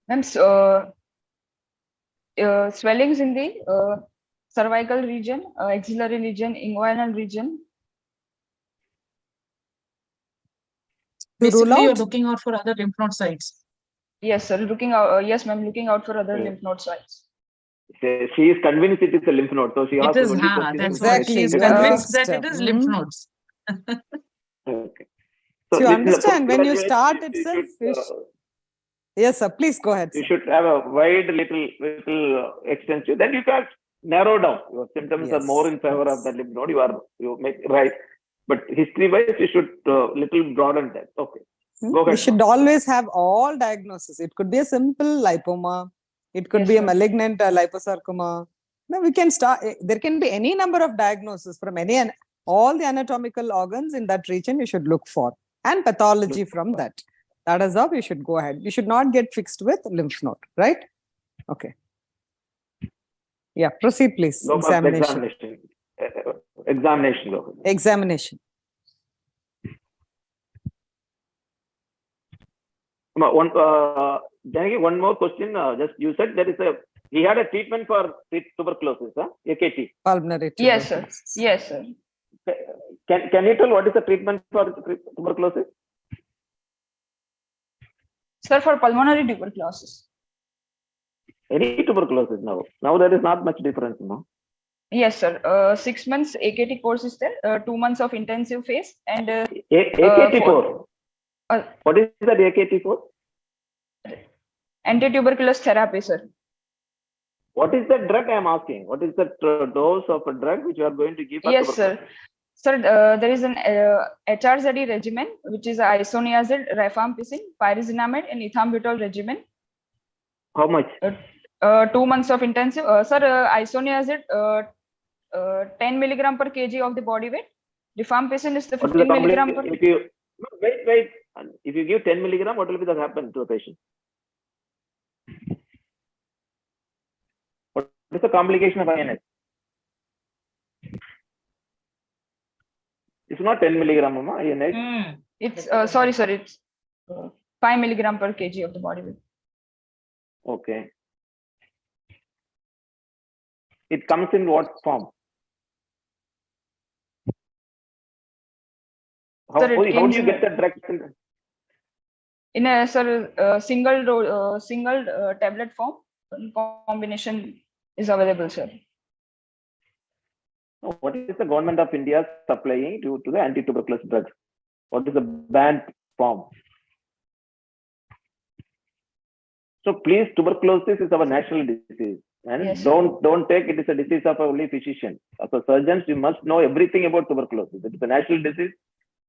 Ma'am, swellings in the cervical region, axillary region, inguinal region. Basically, you're looking out for other lymph node sites. Yes, sir. Looking out. Yes, ma'am. Looking out for other lymph node sites. She is convinced it is a lymph node, so she asks only questions. Exactly. She is convinced that it is lymph nodes. Okay. So you understand when you start itself. Yes, sir. Please go ahead. You should have a wide little extensive. Then you can narrow down. Your symptoms are more in favor of the lymph node. You make right, but history-wise, you should little broaden that. Okay. Go ahead. We should always have all diagnosis. It could be a simple lipoma. It could be a malignant liposarcoma. No, we can start. There can be any number of diagnoses from all the anatomical organs in that region. You should look for and pathology from that. That is how we should go ahead. You should not get fixed with lymph node, right? Okay. Yeah, proceed, please. Go Examination. Examination. Examination. One more question. Just you said he had a treatment for tuberculosis, AKT. Pulmonary tuberculosis. Yes, sir. Can you tell what is the treatment for tuberculosis? Sir, for pulmonary tuberculosis. Any tuberculosis now? Now there is not much difference, no? Yes, sir. 6 months AKT course is there. 2 months of intensive phase and AKT4. What is that AKT4? Anti-tuberculous therapy, sir. What is the drug I am asking? What is the dose of a drug which you are going to give? Yes, sir. Sir, there is an HRZD regimen, which is isoniazid, rifampicin, pyrazinamide, and ethambutol regimen. How much? 2 months of intensive. Sir, isoniazid, 10 milligram per kg of the body weight. Rifampicin is the 15 milligram per. Wait. If you give 10 milligram, what will be happen to the patient? What is the complication of INS? It's not 10 milligram, INS. It's sorry, sir. It's 5 milligram per kg of the body weight. Okay. It comes in what form? How do you get the drug? In a single tablet form. Combination is available, sir. What is the government of India supplying to the anti-tuberculosis drugs? What is the banned form? So please, tuberculosis is our national disease, and yes, don't take it is a disease of only physician. As a surgeon, you must know everything about tuberculosis. It is a national disease.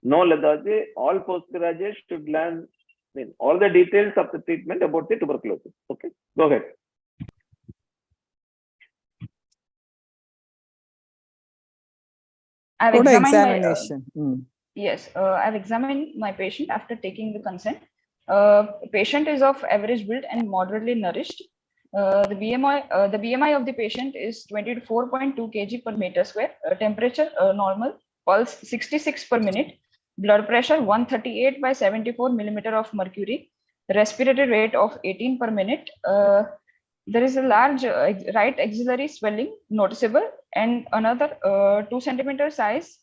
No lethargy. All postgraduates should learn all the details of the treatment about the tuberculosis. Okay, go ahead. I've examined yes, I've examined my patient after taking the consent. Patient is of average build and moderately nourished. The BMI of the patient is 24.2 kg per meter square. Temperature normal. Pulse 66 per minute. blood pressure 138/74 millimeter of mercury, respiratory rate of 18 per minute. There is a large right axillary swelling noticeable, and another 2 centimeter size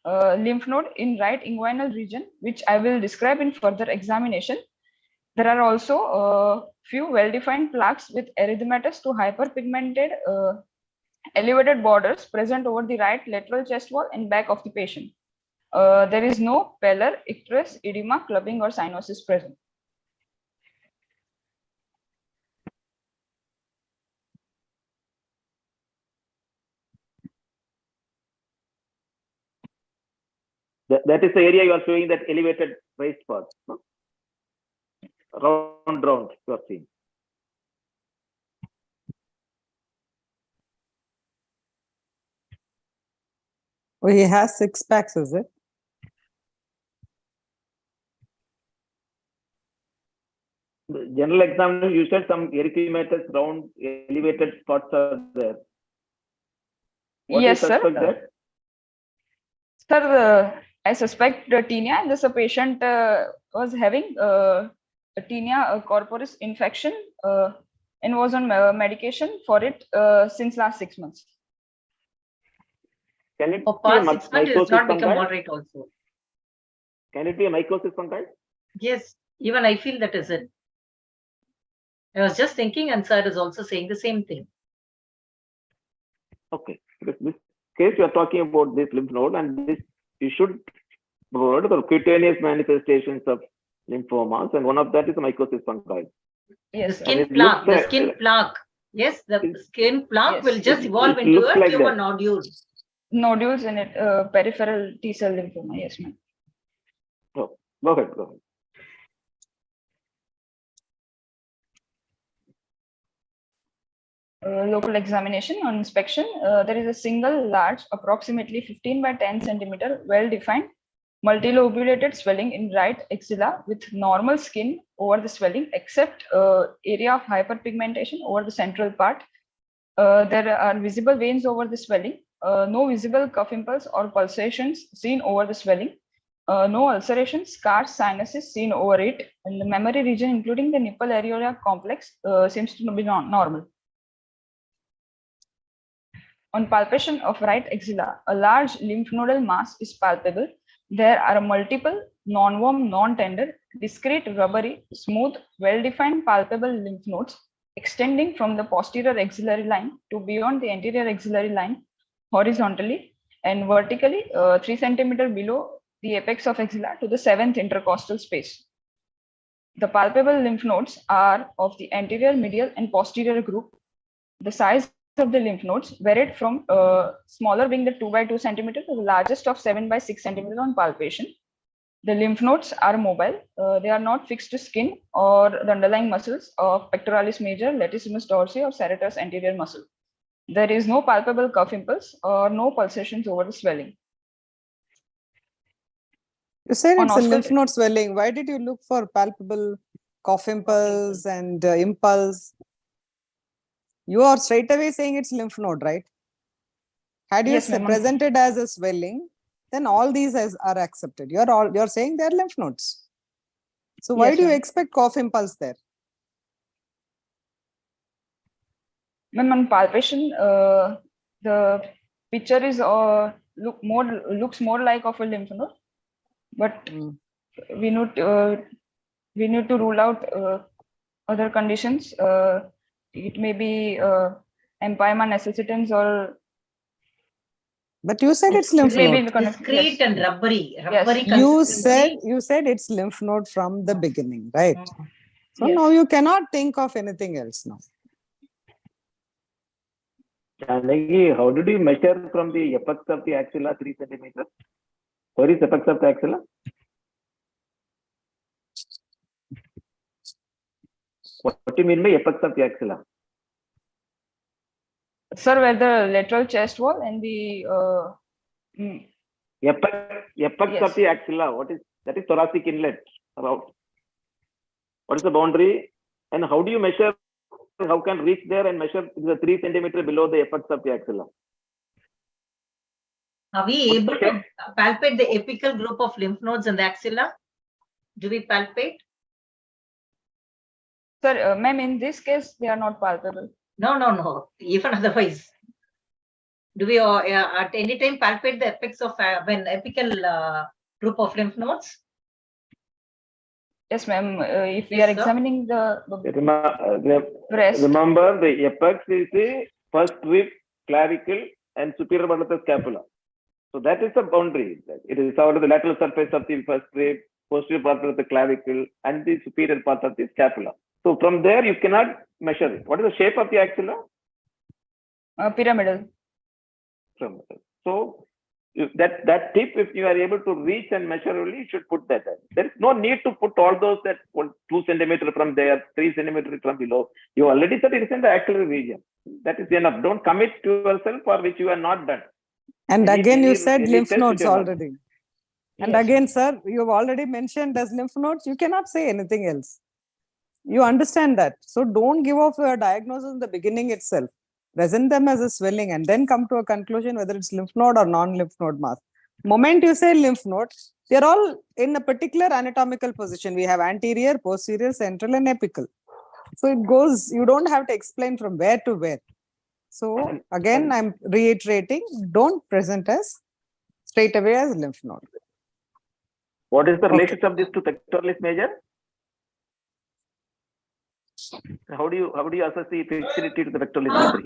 lymph node in right inguinal region, which I will describe in further examination. There are also few well-defined plaques with erythematous to hyperpigmented elevated borders present over the right lateral chest wall and back of the patient. There is no pallor, icterus, edema, clubbing, or cyanosis present. That is the area you are showing, that elevated raised part. No? Round you are seeing. Oh, he has 6 packs, is it? The general examiner, you said some erythematous round elevated spots are there. What Yes, you sir. suspect there? Sir, I suspect tinea, and this patient was having tinea corporis infection and was on medication for it since last 6 months. Can it For be a past 6 months, it has mycosis not become fungi? moderate also. Can it be a mycosis fungi? Yes, even I feel that is it. I was just thinking, and sir is also saying the same thing. Okay. Because this case you are talking about this lymph node, and this you should provide the cutaneous manifestations of lymphomas, and one of that is a mycosis fungi. The Yes, sir. skin plaque, the skin plaque. Yes, the skin plaque will just evolve it into looks a like tumor that. nodule. Nodules in it, peripheral T cell lymphoma. Yes, ma'am. Oh, go ahead. Local examination on inspection, there is a single large, approximately 15/10 centimeter, well-defined multilobulated swelling in right axilla with normal skin over the swelling, except area of hyperpigmentation over the central part. There are visible veins over the swelling, no visible cuff impulse or pulsations seen over the swelling, no ulcerations, scars, sinuses seen over it, and the mammary region, including the nipple areola complex, seems to be normal. On palpation of right axilla, a large lymph nodal mass is palpable. There are multiple non-warm, non-tender, discrete, rubbery, smooth, well-defined palpable lymph nodes extending from the posterior axillary line to beyond the anterior axillary line horizontally and vertically 3 centimeter below the apex of axilla to the 7th intercostal space. The palpable lymph nodes are of the anterior, medial, and posterior group. The size of the lymph nodes varied from smaller being the 2/2 centimeter to the largest of 7/6 centimeter on palpation. The lymph nodes are mobile. They are not fixed to skin or the underlying muscles of pectoralis major, latissimus dorsi, or serratus anterior muscle. There is no palpable cuff impulse or no pulsations over the swelling. You said it's a lymph node swelling. Why did you look for palpable cough impulse and impulse? You are straight away saying it's lymph node, right? Had you presented as a swelling, then all these are accepted. You're saying they're lymph nodes. So why do you expect cough impulse there? Ma'am, on palpation, the picture is looks more like of a lymph node, but we need to rule out other conditions. It may be empyema necessitans or. But you said it's lymph node. Discrete and rubbery. You said it's lymph node from the beginning, right? So now you cannot think of anything else now. Janagi, how did you measure from the apex of the axilla 3 centimeters? Where is apex of the axilla? What do you mean by apex of the axilla? Sir, where the lateral chest wall and the apex of the axilla, what is that? Is thoracic inlet around. What is the boundary, and how do you measure? How can reach there and measure the 3 centimeter below the apex of the axilla? Are we able to palpate the apical group of lymph nodes in the axilla? Do we palpate? Sir, ma'am, in this case, they are not palpable. No. Even otherwise. Do we at any time palpate the apex of when apical group of lymph nodes? Yes, ma'am. If we Yes, are sir. examining the breast, Remember, the apex is the first rib, clavicle, and superior part of the scapula. So that is the boundary. It is out of the lateral surface of the first rib, posterior part of the clavicle, and the superior part of the scapula. So from there, you cannot measure it. What is the shape of the axilla? pyramidal. So that tip, if you are able to reach and measure only, you should put that there. There is no need to put all those that 2 centimeters from there, 3 centimeters from below. You already said it is in the axillary region. That is enough. Don't commit to yourself for which you are not done. And again, you said lymph test nodes which you are not. already. And Yes. again, sir, you have already mentioned as lymph nodes, you cannot say anything else. You understand that. So don't give off your diagnosis in the beginning itself. Present them as a swelling and then come to a conclusion whether it's lymph node or non-lymph node mass. Moment you say lymph node, they're all in a particular anatomical position. We have anterior, posterior, central, and apical. So it goes, you don't have to explain from where to where. So again, I'm reiterating, don't present as straight away as lymph node. What is the relationship of this to pectoralis major? How do you assess the fixity to the pectoralis major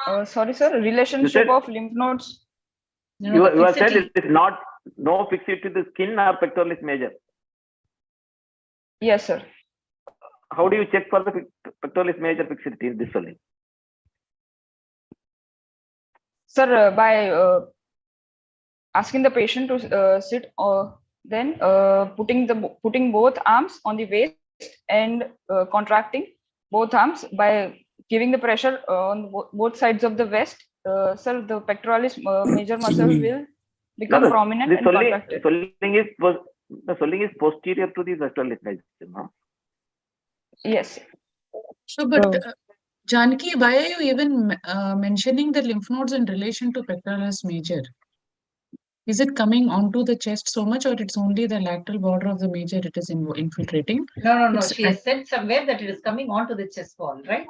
here? Sorry, sir. Relationship of lymph nodes. You have said it is not no fixity to the skin or pectoralis major. Yes, sir. How do you check for the pectoralis major fixity in this swelling? Sir, by asking the patient to sit, or then putting both arms on the waist and contracting both arms by giving the pressure on both sides of the waist. Sir, the pectoralis major muscle will become prominent and contracted. The swelling is posterior to the pectoralis major. No? Yes. So, but Janki, why are you even mentioning the lymph nodes in relation to pectoralis major? Is it coming onto the chest so much, or it's only the lateral border of the major it is infiltrating? No. She has said somewhere that it is coming onto the chest wall, right?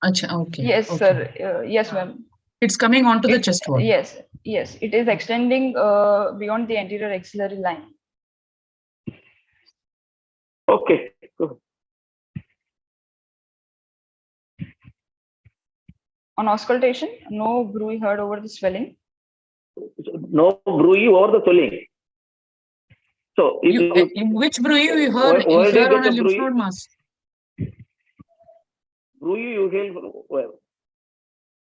Achha, okay. Yes, okay. sir. Yes, ma'am. It's coming onto the chest wall. Yes. It is extending beyond the anterior axillary line. Okay. Go. On auscultation, no bruit heard over the swelling. No bruit over the swelling. So, in which bruit you heard? Where do you on get a the lymph node mass? Bruit you hear where?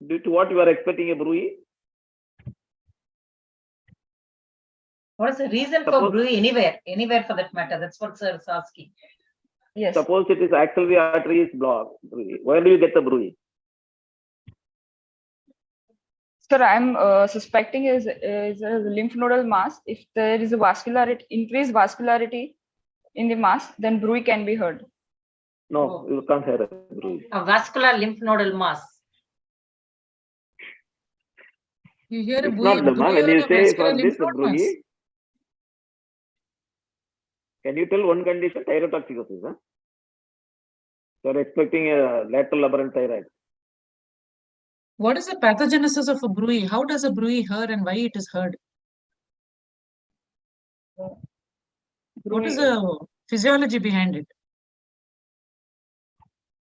Due to what you are expecting a bruit? What is the reason for bruit anywhere for that matter? That's what sir is asking. Yes. Suppose it is axillary artery is blocked. Where do you get the bruit? Sir, I'm suspecting is a lymph nodal mass. If there is a increased vascularity in the mass, then bruit can be heard. No, you can't hear a bruit. A vascular lymph nodal mass. You hear a It's bruit not when you say for this bruit. mass. Can you tell one condition? Thyrotoxicosis. Huh? You are expecting a lateral aberrant thyroid. What is the pathogenesis of a bruit? How does a bruit heard and why it is heard? What is the physiology behind it?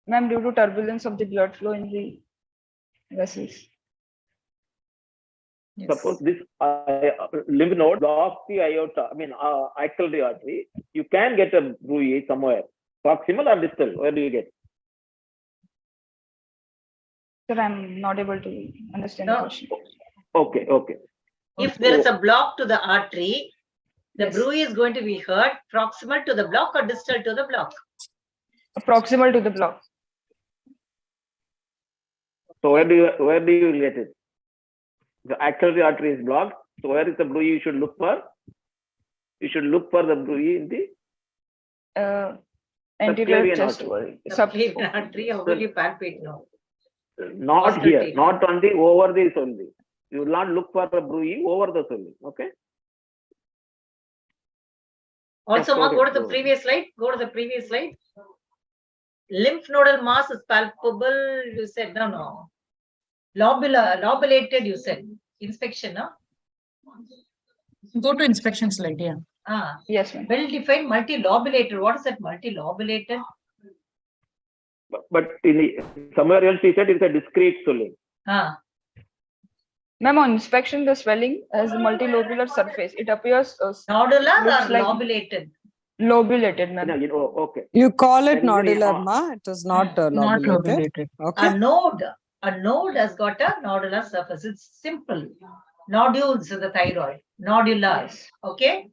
Ma'am, due to turbulence of the blood flow in the vessels. Yes. Suppose this lymph node blocks the aorta, axillary artery, you can get a bruit somewhere. Proximal or distal? Where do you get? Sir, I'm not able to understand the question. Okay. If there is a block to the artery, the bruit is going to be heard proximal to the block or distal to the block? Proximal to the block. So where do you get it? The axillary artery is blocked. So where is the bruit you should look for? You should look for the bruit in the anterior chest wall. Subclavian artery, how will you palpate now? Not here, not on the over this only. You will not look for a bruit over the swelling. Okay. Also, Yeah, go to the previous slide. Go to the previous slide. Lymph nodal mass is palpable. You said no. Lobulated. You said inspection. No. Go to inspection slide. Yeah. Yes. Well-defined multilobulated. What is that multilobulated? But somewhere else he said it's a discrete swelling. Ma'am, on inspection, the swelling has multilobular surface. It appears nodular or like lobulated? Lobulated, ma'am. Okay. You call it nodular, ma. It is not lobulated. Okay. A node has got a nodular surface. It's simple. Nodules in the thyroid. Nodular. Okay.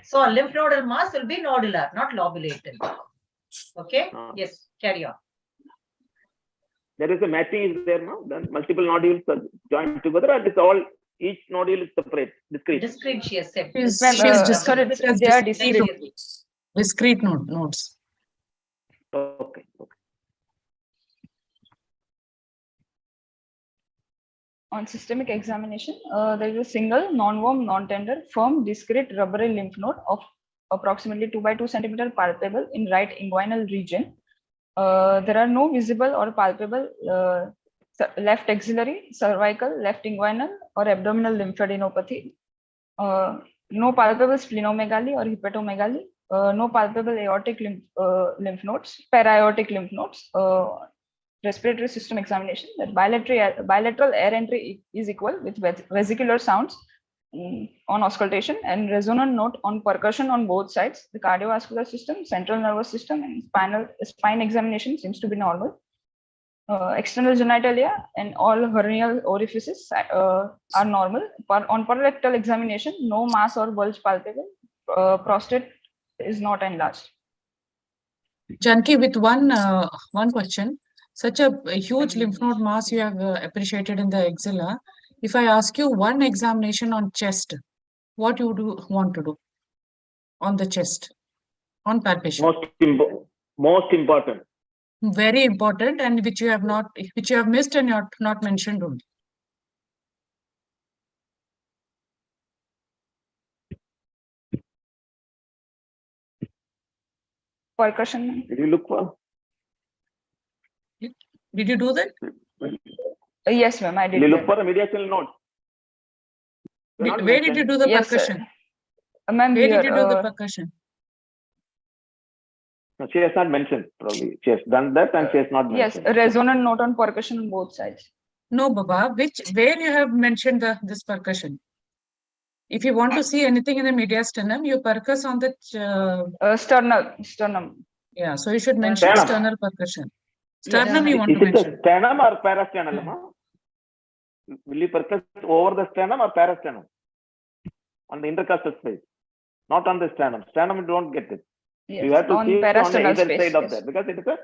So a lymph nodal mass will be nodular, not lobulated. Okay. Yes. Carry on. There is a matching is there now. Then multiple nodules are joined together, and it's all each nodule is separate, discrete. Discrete, she has said. Sorry, they are discrete. Discrete nodes. Okay. On systemic examination, there is a single non-warm, non-tender, firm, discrete rubbery lymph node of approximately 2 by 2 centimeter palpable in right inguinal region. There are no visible or palpable left axillary, cervical, left inguinal, or abdominal lymphadenopathy. No palpable splenomegaly or hepatomegaly. No palpable aortic lymph nodes, para-aortic lymph nodes. Respiratory system examination, that bilateral air entry is equal with vesicular sounds on auscultation and resonant note on percussion on both sides. The cardiovascular system, central nervous system, and spine examination seems to be normal. External genitalia and all hernial orifices are normal. On pararectal examination, no mass or bulge palpable. Prostate is not enlarged. Janki, with one question. Such a huge lymph node mass you have appreciated in the axilla. If I ask you one examination on chest, what you want to do on the chest, on palpation? Most important. Very important, and which you have missed and not mentioned only. Percussion. Did you look for? Did you do that? Yes, ma'am, I did. Did you look for a mediastinal node? Where did you do the percussion? Ma'am, where did you do the percussion? No, she has not mentioned, probably. She has done that and she has not mentioned. Yes, a resonant note on percussion on both sides. No, Baba. Where you have mentioned this percussion? If you want to see anything in the mediastinum, you percuss on the sternum. Yeah, so you should mention sternal percussion. Sternum you want to mention. Is it mention. a sternum or parasternal? Will you percuss over the sternum or parasternum? On the intercostal space, not on the sternum. Sternum, you don't get it. Yes, you have to see it on either space, side of that, because it is a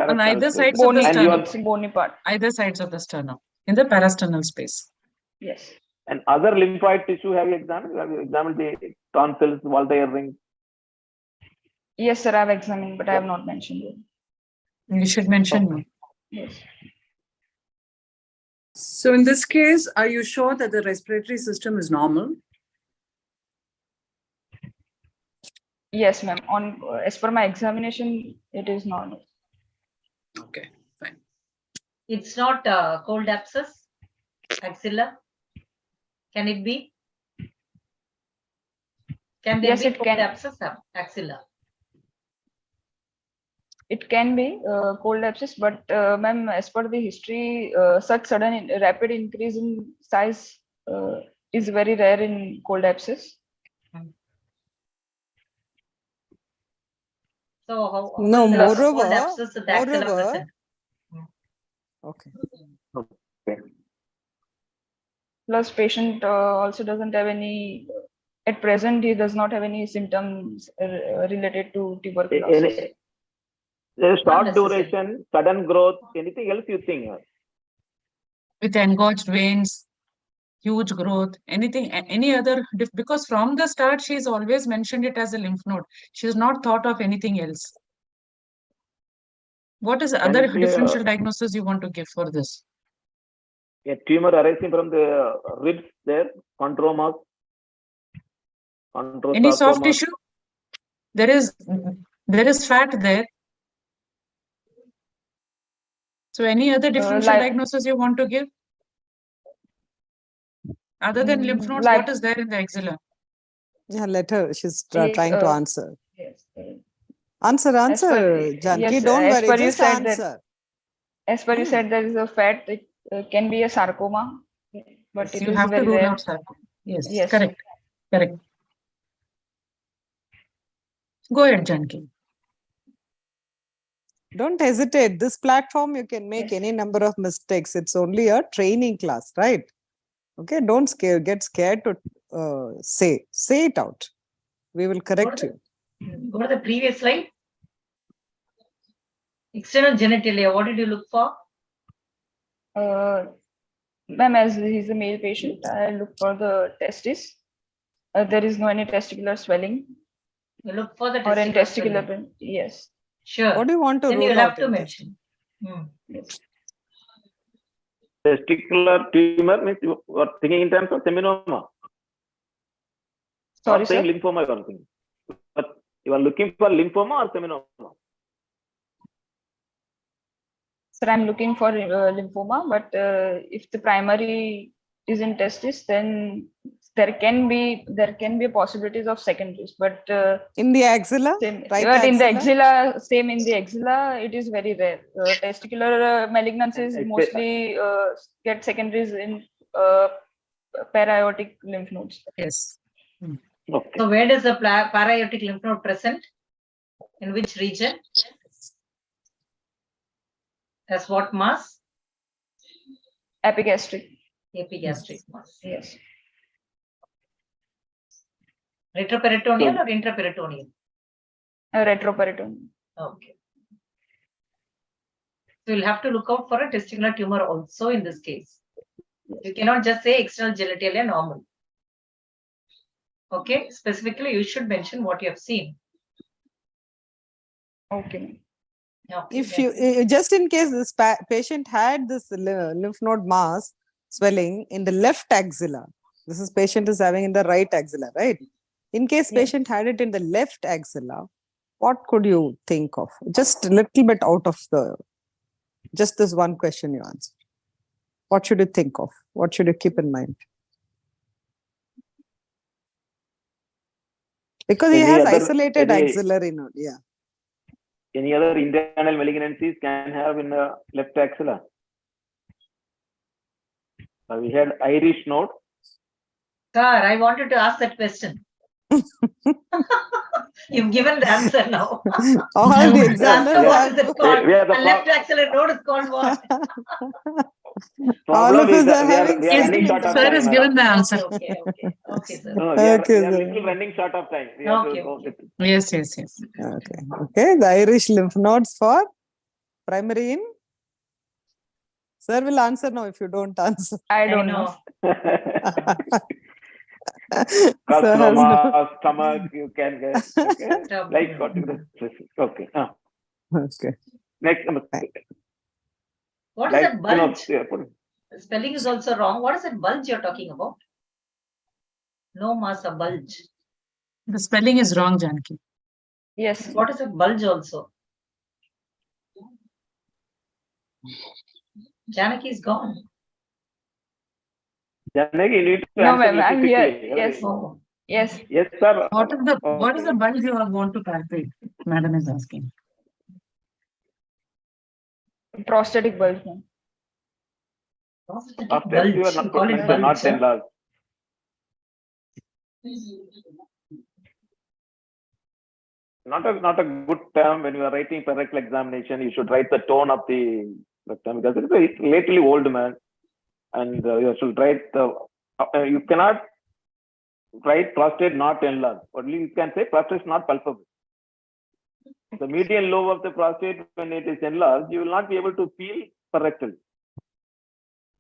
on either sides of the sternum. Bony part. Either sides of the sternum in the parasternal space. Yes. And other lymphoid tissue have you examined? Have you examined the tonsils, Walther ring? Yes, sir, I have examined, but I have not mentioned it. You should mention. Okay. Yes. So in this case, are you sure that the respiratory system is normal? Yes, ma'am. On as per my examination, it is normal. Okay, fine. It's not cold abscess, axilla. Can it be? Can there be cold abscess, axilla? It can be cold abscess, but ma'am, as per the history, such sudden rapid increase in size is very rare in cold abscess. So how no, moreover, cold abscess in the axilla present? Okay. Plus, patient also doesn't have any. At present, he does not have any symptoms related to tuberculosis. There's short duration, sudden growth, anything else you think? With engorged veins, huge growth, anything, any other, because from the start, she's always mentioned it as a lymph node. She's not thought of anything else. What is the other differential diagnosis you want to give for this? A tumor arising from the ribs there, chondromas. Any soft tissue? There is fat there. So any other differential diagnosis you want to give? Other than lymph nodes, what is there in the axilla? Yeah, let her. She's trying to answer. Yes. Answer, Janki. Yes, Don't as worry. per you Just said answer. As per you said, there is a fat. It can be a sarcoma, but it You is have to very rule rare. out sarcoma. Yes, Yes. correct. Go ahead, Janki. Don't hesitate. This platform, you can make any number of mistakes. It's only a training class, right? Okay, don't get scared to say it out. We will correct you. Go to the previous slide. External genitalia, what did you look for? Ma'am, as he's a male patient, I look for the testis. There is no any testicular swelling. You look for the or in testicular testicular. Yes. Sure. What do you want to then rule you'll have out to in mention. Yes. Testicular tumor means you are thinking in terms of seminoma. Sorry, or saying sir? lymphoma you are thinking. But you are looking for lymphoma or seminoma? Sir, I'm looking for lymphoma, but if the primary is in testis, then there can be possibilities of secondaries. But in the axilla, but in the axilla, same in the axilla, it is very rare. Testicular malignancies mostly get secondaries in para-aortic lymph nodes. Yes. Okay. So where does the para-aortic lymph node present? In which region? As what mass? Epigastric. Epigastric mass. Yes. Retroperitoneal or intraperitoneal? Retroperitoneal. Okay. So you'll have to look out for a testicular tumor also in this case. You cannot just say external genitalia normal. Okay, specifically you should mention what you have seen. Okay. Okay, if you just in case this patient had this lymph node mass swelling in the left axilla, this is patient is having in the right axilla, right? In case patient had it in the left axilla, what could you think of? Just a little bit out of just this one question you answered. What should you think of? What should you keep in mind? Because he has isolated axillary node, yeah. Any other internal malignancies can have in the left axilla? We had Irish node. Sir, I wanted to ask that question. You've given the answer now. All the examiners what is it called? A left axillary node is called what? All of us are having. Sir has given the answer. Okay, sir. No, we are little running short of time. We have to go with it. Yes. Okay. The Irish lymph nodes for primary in. Sir will answer now if you don't answer. I don't know. Carcinoma, stomach, you can get. Okay. Like what? Okay. Okay. Next. What is that bulge? The spelling is also wrong. What is that bulge you're talking about? No mass, a bulge. The spelling is wrong, Janki. Yes. What is a bulge also? Janaki is gone. Janaki, you need to no, ma'am, I'm here. Yes. Yes. Yes, sir. What is the bulge you want to palpate? Madam is asking. Prostatic bulge. Prostatic bulge. You are not enlarged. Not a good term when you are writing parental examination. You should write the tone of the term because it's a lately old man, and you should write the. You cannot write prostate not enlarged. Only you can say prostate not palpable. The median lobe of the prostate, when it is enlarged, you will not be able to feel parectally.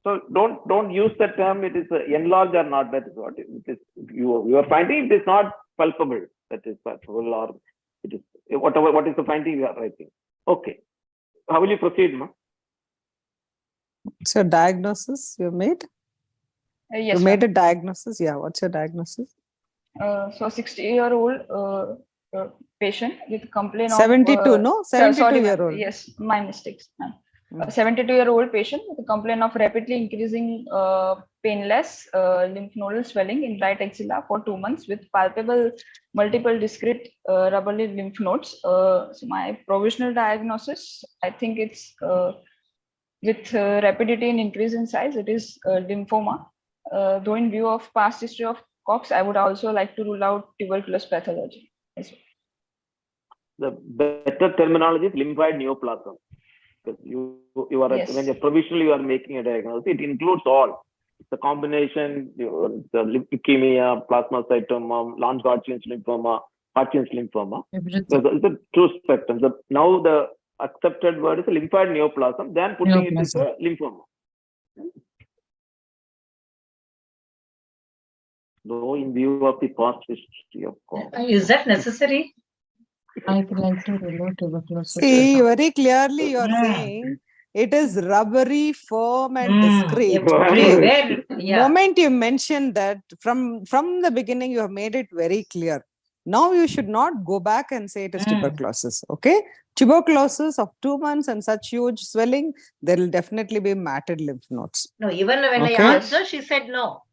So don't use the term. It is enlarged or not. That is what it is. You are finding it is not palpable. That is palpable, or it is whatever. What is the finding you are writing? Okay. How will you proceed, ma? What's your diagnosis you made? Yes, you made a diagnosis. Yeah. What's your diagnosis? So 60-year-old patient with complaint 72, of no? sorry, 72-year-old. yes, my mistakes. 72-year-old patient with a complaint of rapidly increasing painless lymph nodal swelling in right axilla for 2 months with palpable multiple discrete rubbery lymph nodes. So my provisional diagnosis, I think it's with rapidity and increase in size, it is lymphoma. Though in view of past history of Cox, I would also like to rule out tuberculous pathology as well. The better terminology is lymphoid neoplasm. Because you are Yes. when you're provisionally you are making a diagnosis, it includes all. The combination, the leukemia, plasmacytoma, non-Hodgkin's lymphoma, Hodgkin's lymphoma. So it's a true spectrum. So now the accepted word is a lymphoid neoplasm, then putting it as a lymphoma. Though in view of the past history of Cox. Is that necessary? I would like to relate tuberculosis. See, very clearly you are saying it is rubbery, firm, and discrete. Everywhere, yeah. Moment you mentioned that from the beginning, you have made it very clear. Now you should not go back and say it is tuberculosis. Okay, tuberculosis of 2 months and such huge swelling, there will definitely be matted lymph nodes. No, even when I asked her, she said no.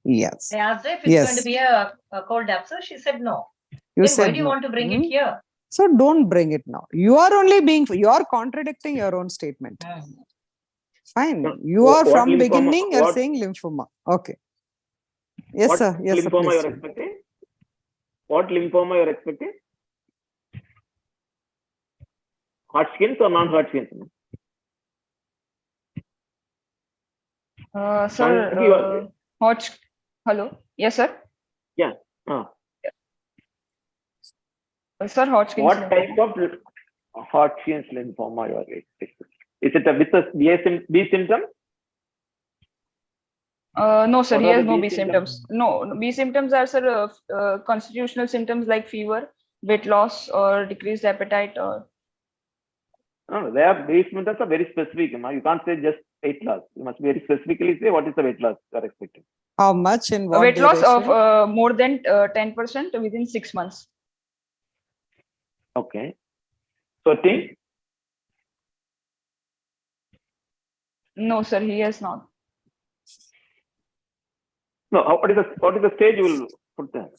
Yes. I asked her if it's going to be a cold abscess. She said no. You Then said why do you no. want to bring it here? So don't bring it now. You are contradicting your own statement. Fine. You are from lymphoma, beginning, you're saying lymphoma. Okay. Yes, what sir. Yes, sir. Lymphoma Please. you're expecting? What lymphoma you're expecting? Hodgkin's or non-Hodgkin's? Sir, hello. Yes, sir. Yeah. Sir, Hodgkin's. What type of Hodgkin's lymphoma you are expecting? Is it with a B symptom? No, sir. He What are has the no B B symptoms. No, B symptoms are, sir, constitutional symptoms like fever, weight loss, or decreased appetite, or. No, they are B symptoms are very specific. You can't say just weight loss. You must very specifically say what is the weight loss you are expecting. How much in what weight duration? loss of more than 10% within 6 months. Okay. Sweating? No, sir, he has not. No. What is the stage you will put there?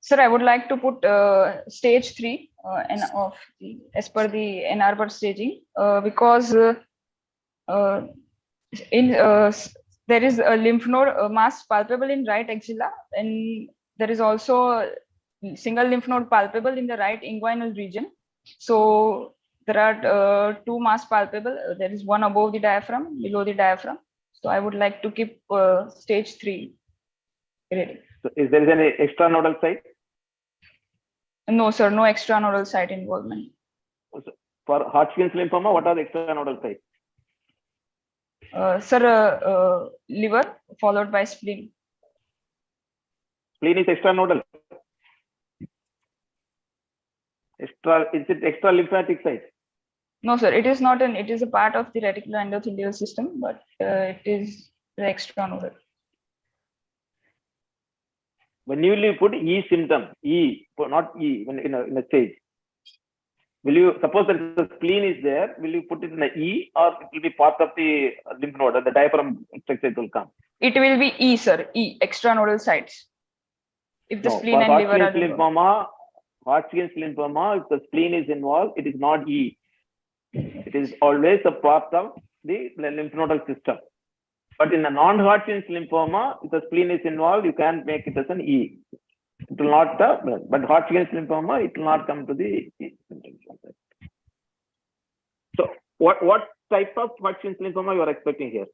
Sir, I would like to put stage 3 as per the Ann Arbor staging because there is a lymph node mass palpable in right axilla, and there is also single lymph node palpable in the right inguinal region. So there are 2 mass palpable. There is one above the diaphragm, below the diaphragm. So I would like to keep stage 3 ready. So is there any extranodal site? No, sir, no extranodal site involvement. For Hodgkin's lymphoma, what are the extranodal sites? Sir, liver followed by spleen. Spleen is extranodal. Is it extra lymphatic site? No, sir, it is not it is a part of the reticular endothelial system, but it is the extranodal. When you will put E symptom, not E, when in a stage, will you suppose that the spleen is there? Will you put it in the E, or it will be part of the lymph node, or the diaphragm structure it will come? It will be E, sir. E, extranodal sites. If the spleen and liver are involved. Hodgkin's lymphoma, if the spleen is involved, it is not E. It is always a part of the lymph nodal system. But in a non-Hodgkin's lymphoma, if the spleen is involved, you can make it as an E. It will not, but Hodgkin's lymphoma, it will not come to the E. So, what type of Hodgkin's lymphoma you are expecting here?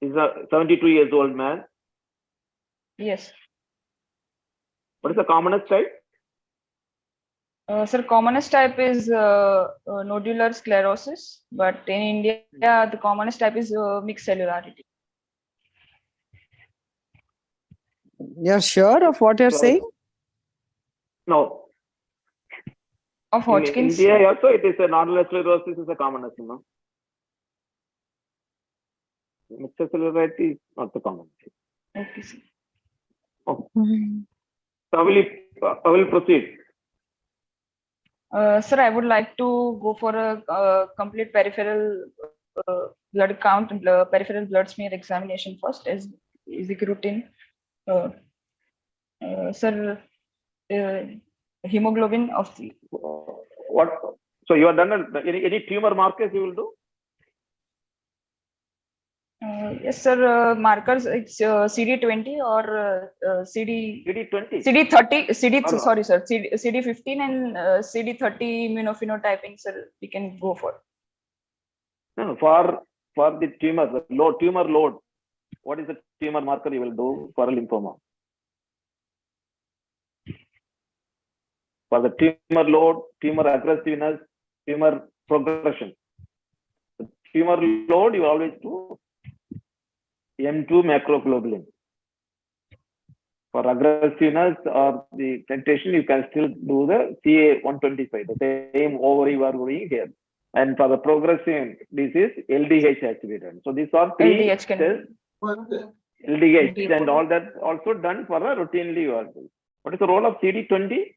Is a 72 years old man. Yes. What is the commonest type? Sir, commonest type is nodular sclerosis, but in India, the commonest type is mixed cellularity. You're sure of what you're saying? No. Of Hodgkin's. In India also, it is a nodular sclerosis is a common issue, no? Myxocellularity is not the common issue. Okay, sir. Okay. So I will proceed. Sir, I would like to go for a complete peripheral blood count and peripheral blood smear examination first, as is the routine. Sir, hemoglobin of the. What? So you are done. Any tumor markers you will do? Yes, sir. Markers, it's CD20 or CD20. CD30. Sorry, sir. CD15 and CD30 immunophenotyping, sir. We can go for. No, for the tumor load. What is the tumor marker you will do for a lymphoma? For the tumor load, tumor aggressiveness, tumor progression. The tumor load, you always do M2 macroglobulin. For aggressiveness or the tentation, you can still do the CA125, the same over you are doing here. And for the progressive disease, LDH activated. So these are three tests. LDH and all that also done for a routinely you are doing. What is the role of CD20?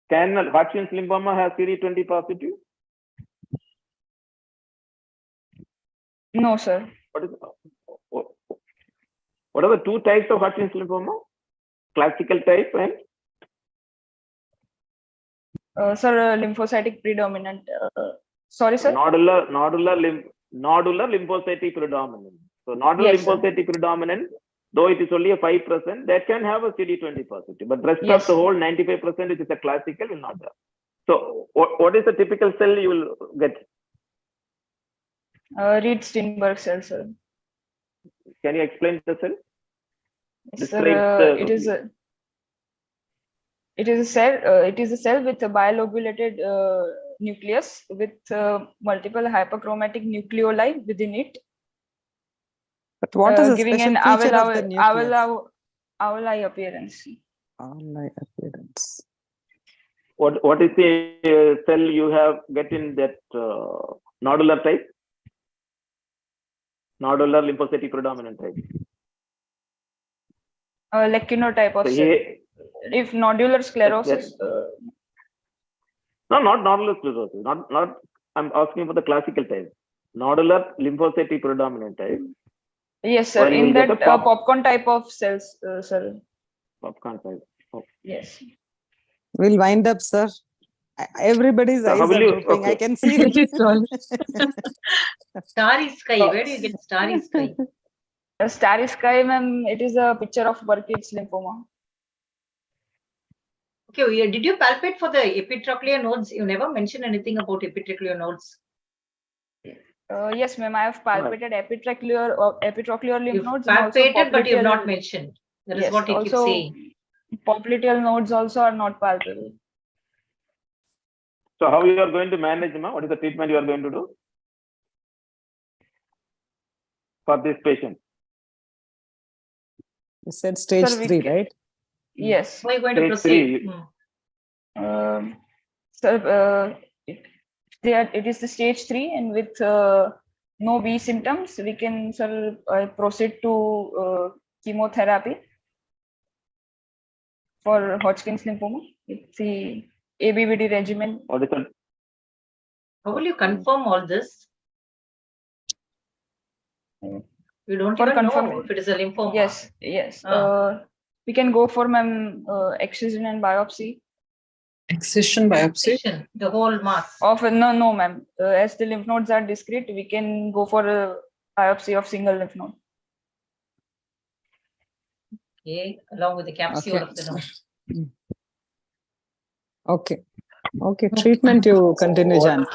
Can Hodgkin's lymphoma have CD20 positive? No, sir. What are the two types of Hodgkin's lymphoma? Classical type and? Sir, lymphocytic predominant. Sorry, sir. Nodular lymphocytic predominant. So nodular lymphocytic predominant, though it is only a 5%, that can have a CD20 positive, but rest of the whole 95%, which is a classical, will not have. So what is the typical cell you will get? Reed-Steinberg cell, sir. Can you explain the cell? Yes, sir, it is a cell with a bilobulated nucleus with multiple hyperchromatic nucleoli within it. But what is the giving special an feature of the nucleus? owl-eye appearance. Owl-eye appearance. What is the cell you have get in that nodular type? Nodular lymphocytic predominant type. Lequinotype of cell. If nodular sclerosis. No, not nodular sclerosis. Not. I'm asking for the classical type. Nodular lymphocytic predominant type. Yes, sir. In that popcorn type of cells, sir. Popcorn type. Okay. Yes. We'll wind up, sir. Everybody's eyes are drooping. I can see it. Starry sky. Where do you get starry sky? Starry sky, ma'am. It is a picture of Burkitt's lymphoma. Okay, did you palpate for the epitrochlear nodes? You never mentioned anything about epitrochlear nodes. Yes, ma'am. I have palpated epitrochlear lymph nodes. Palpated, but you have not mentioned. That is what you keep saying. Popliteal nodes also are not palpable. So how you are going to manage them? What is the treatment you are going to do for this patient? You said stage 3, right? Yes. How are you going to proceed? Sir, it is the stage 3, and with no B symptoms, we can proceed to chemotherapy for Hodgkin's lymphoma. It's the ABVD regimen. What is that? How will you confirm all this? You don't even know if it is a lymphoma. Yes. We can go for excision and biopsy. Excision biopsy? The whole mass. No, ma'am. As the lymph nodes are discrete, we can go for a biopsy of single lymph node. Okay, along with the capsule of the node. Okay. Treatment you continue, Jan.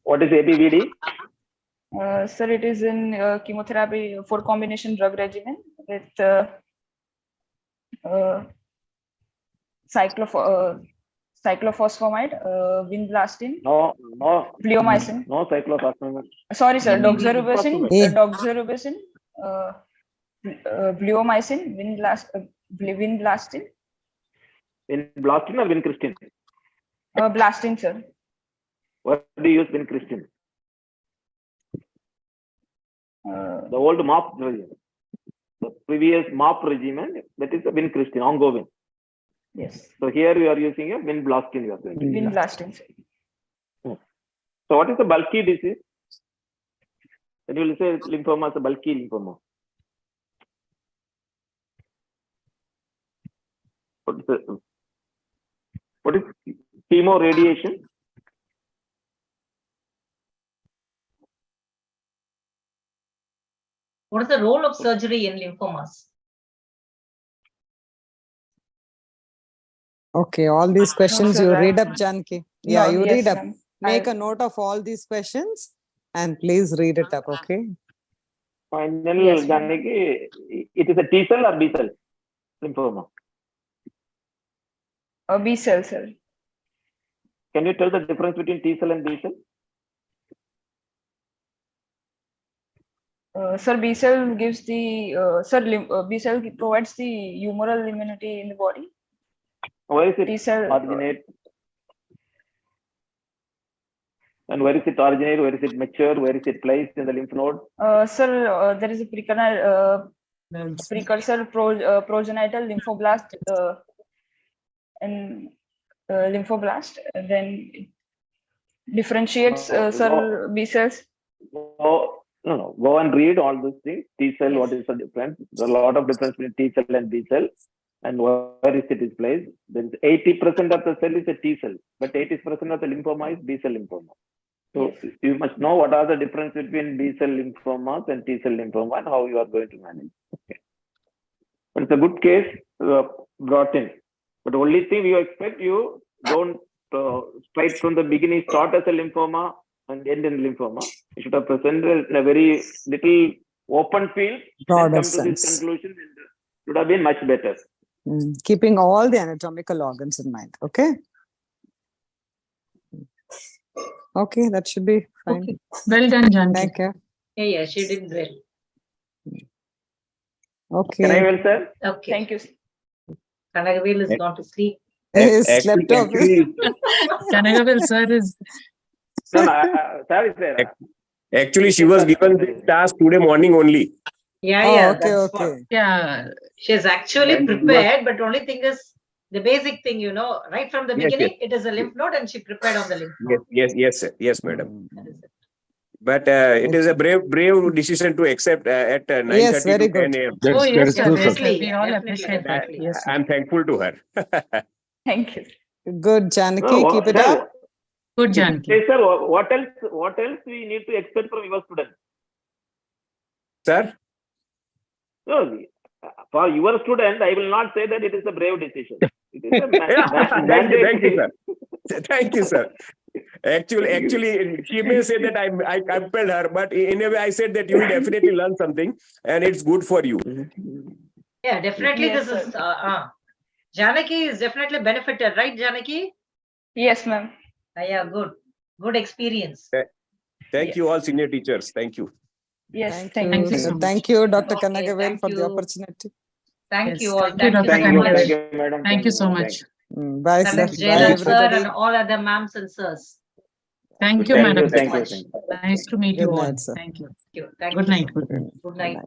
What is ABVD? Sir, it is in chemotherapy for combination drug regimen with cyclophosphamide, vinblastine, bleomycin. No cyclophosphamide. Sorry, sir, doxorubicin, bleomycin, vinblastin. Vinblastin or vincristin? Blastin, sir. What do you use vincristin? The old MOP regimen. The previous MOP regimen, that is the vincristin, ongovin. Yes. So here we are using a vinblastin. You are going to use. Vinblastin, sir. So what is the bulky disease? When you will say lymphoma is a bulky lymphoma. What is chemoradiation? What is the role of surgery in lymphomas? Okay, all these questions sir, you I- read up, Janki. Yeah, No, you yes, read up. ma'am. Make a note of all these questions and please read it up, okay? Finally, Yes, ma'am. Janaki, it is a T cell or B cell lymphoma? B cell, sir. Can you tell the difference between T cell and B cell? Sir, B cell gives the B cell provides the humoral immunity in the body. Where is it T cell originate? And where is it originate? Where is it mature? Where is it placed in the lymph node? Sir, there is a precursor progenital lymphoblast and lymphoblast. Then it differentiates, sir, B cells. No. Go and read all those things. T cell, what is the difference? There's a lot of difference between T cell and B cell. And where is it is placed? There is 80% of the cell is a T cell, but 80% of the lymphoma is B cell lymphoma. So you must know what are the difference between B cell lymphomas and T cell lymphoma and how you are going to manage. Okay. But it's a good case brought in. But the only thing we expect, you don't straight from the beginning start as a lymphoma and end in lymphoma. You should have presented in a very little open field and Broader come to this sense. conclusion. It would have been much better. Keeping all the anatomical organs in mind, okay? Okay, that should be fine. Okay. Well done, Janki. Thank you. Yeah, she did well. Okay. Can I well, sir? Okay. Thank you. Kanagavel has gone to sleep. He slept off. Kanagavel sir is. No, sorry, sir. Actually, she was given this task today morning only. Yeah, okay, that's okay. what. Yeah. She's actually prepared, but only thing is the basic thing, right from the Yes, beginning, it is a lymph node and she prepared on the lymph node. Yes, sir. Yes, madam. That is it. But it is a brave decision to accept at 9:30 Yes, very to 10 good. a.m. Oh, yes, sir. Yes, sir. Definitely, We all definitely, appreciate that. definitely. Yes, sir. I'm thankful to her. Thank you. Good, Janaki. No, Keep it sir, up. Good, Janki. Hey, sir, what else we need to expect from your students? Sir? No, for your student, I will not say that it is a brave decision. It is a Thank you, sir. Thank you, sir. Actually, she may say that I compelled her, but in a way, I said that you will definitely learn something, and it's good for you. Yeah, definitely Yes, this is, Janaki is definitely benefited, right, Janaki? Yes, ma'am. Yeah, good. Good experience. Thank you all senior teachers. Thank you. Yes, Thank you so much. Thank you, Dr. Okay, Kanagavel, thank for the you. opportunity. Thank Yes, you all. thank you, Dr. so Kanagavel. much. Thank you, madam. Thank you so Thank much. Bye, sir. Ms. Bye, Jairam sir everybody. and all other ma'ams and sirs. Thank you, Thank madam. you, thank you. Nice to meet Good you all. night, sir. Thank you. Thank you. Thank Good you night. so Good much. night. Good night.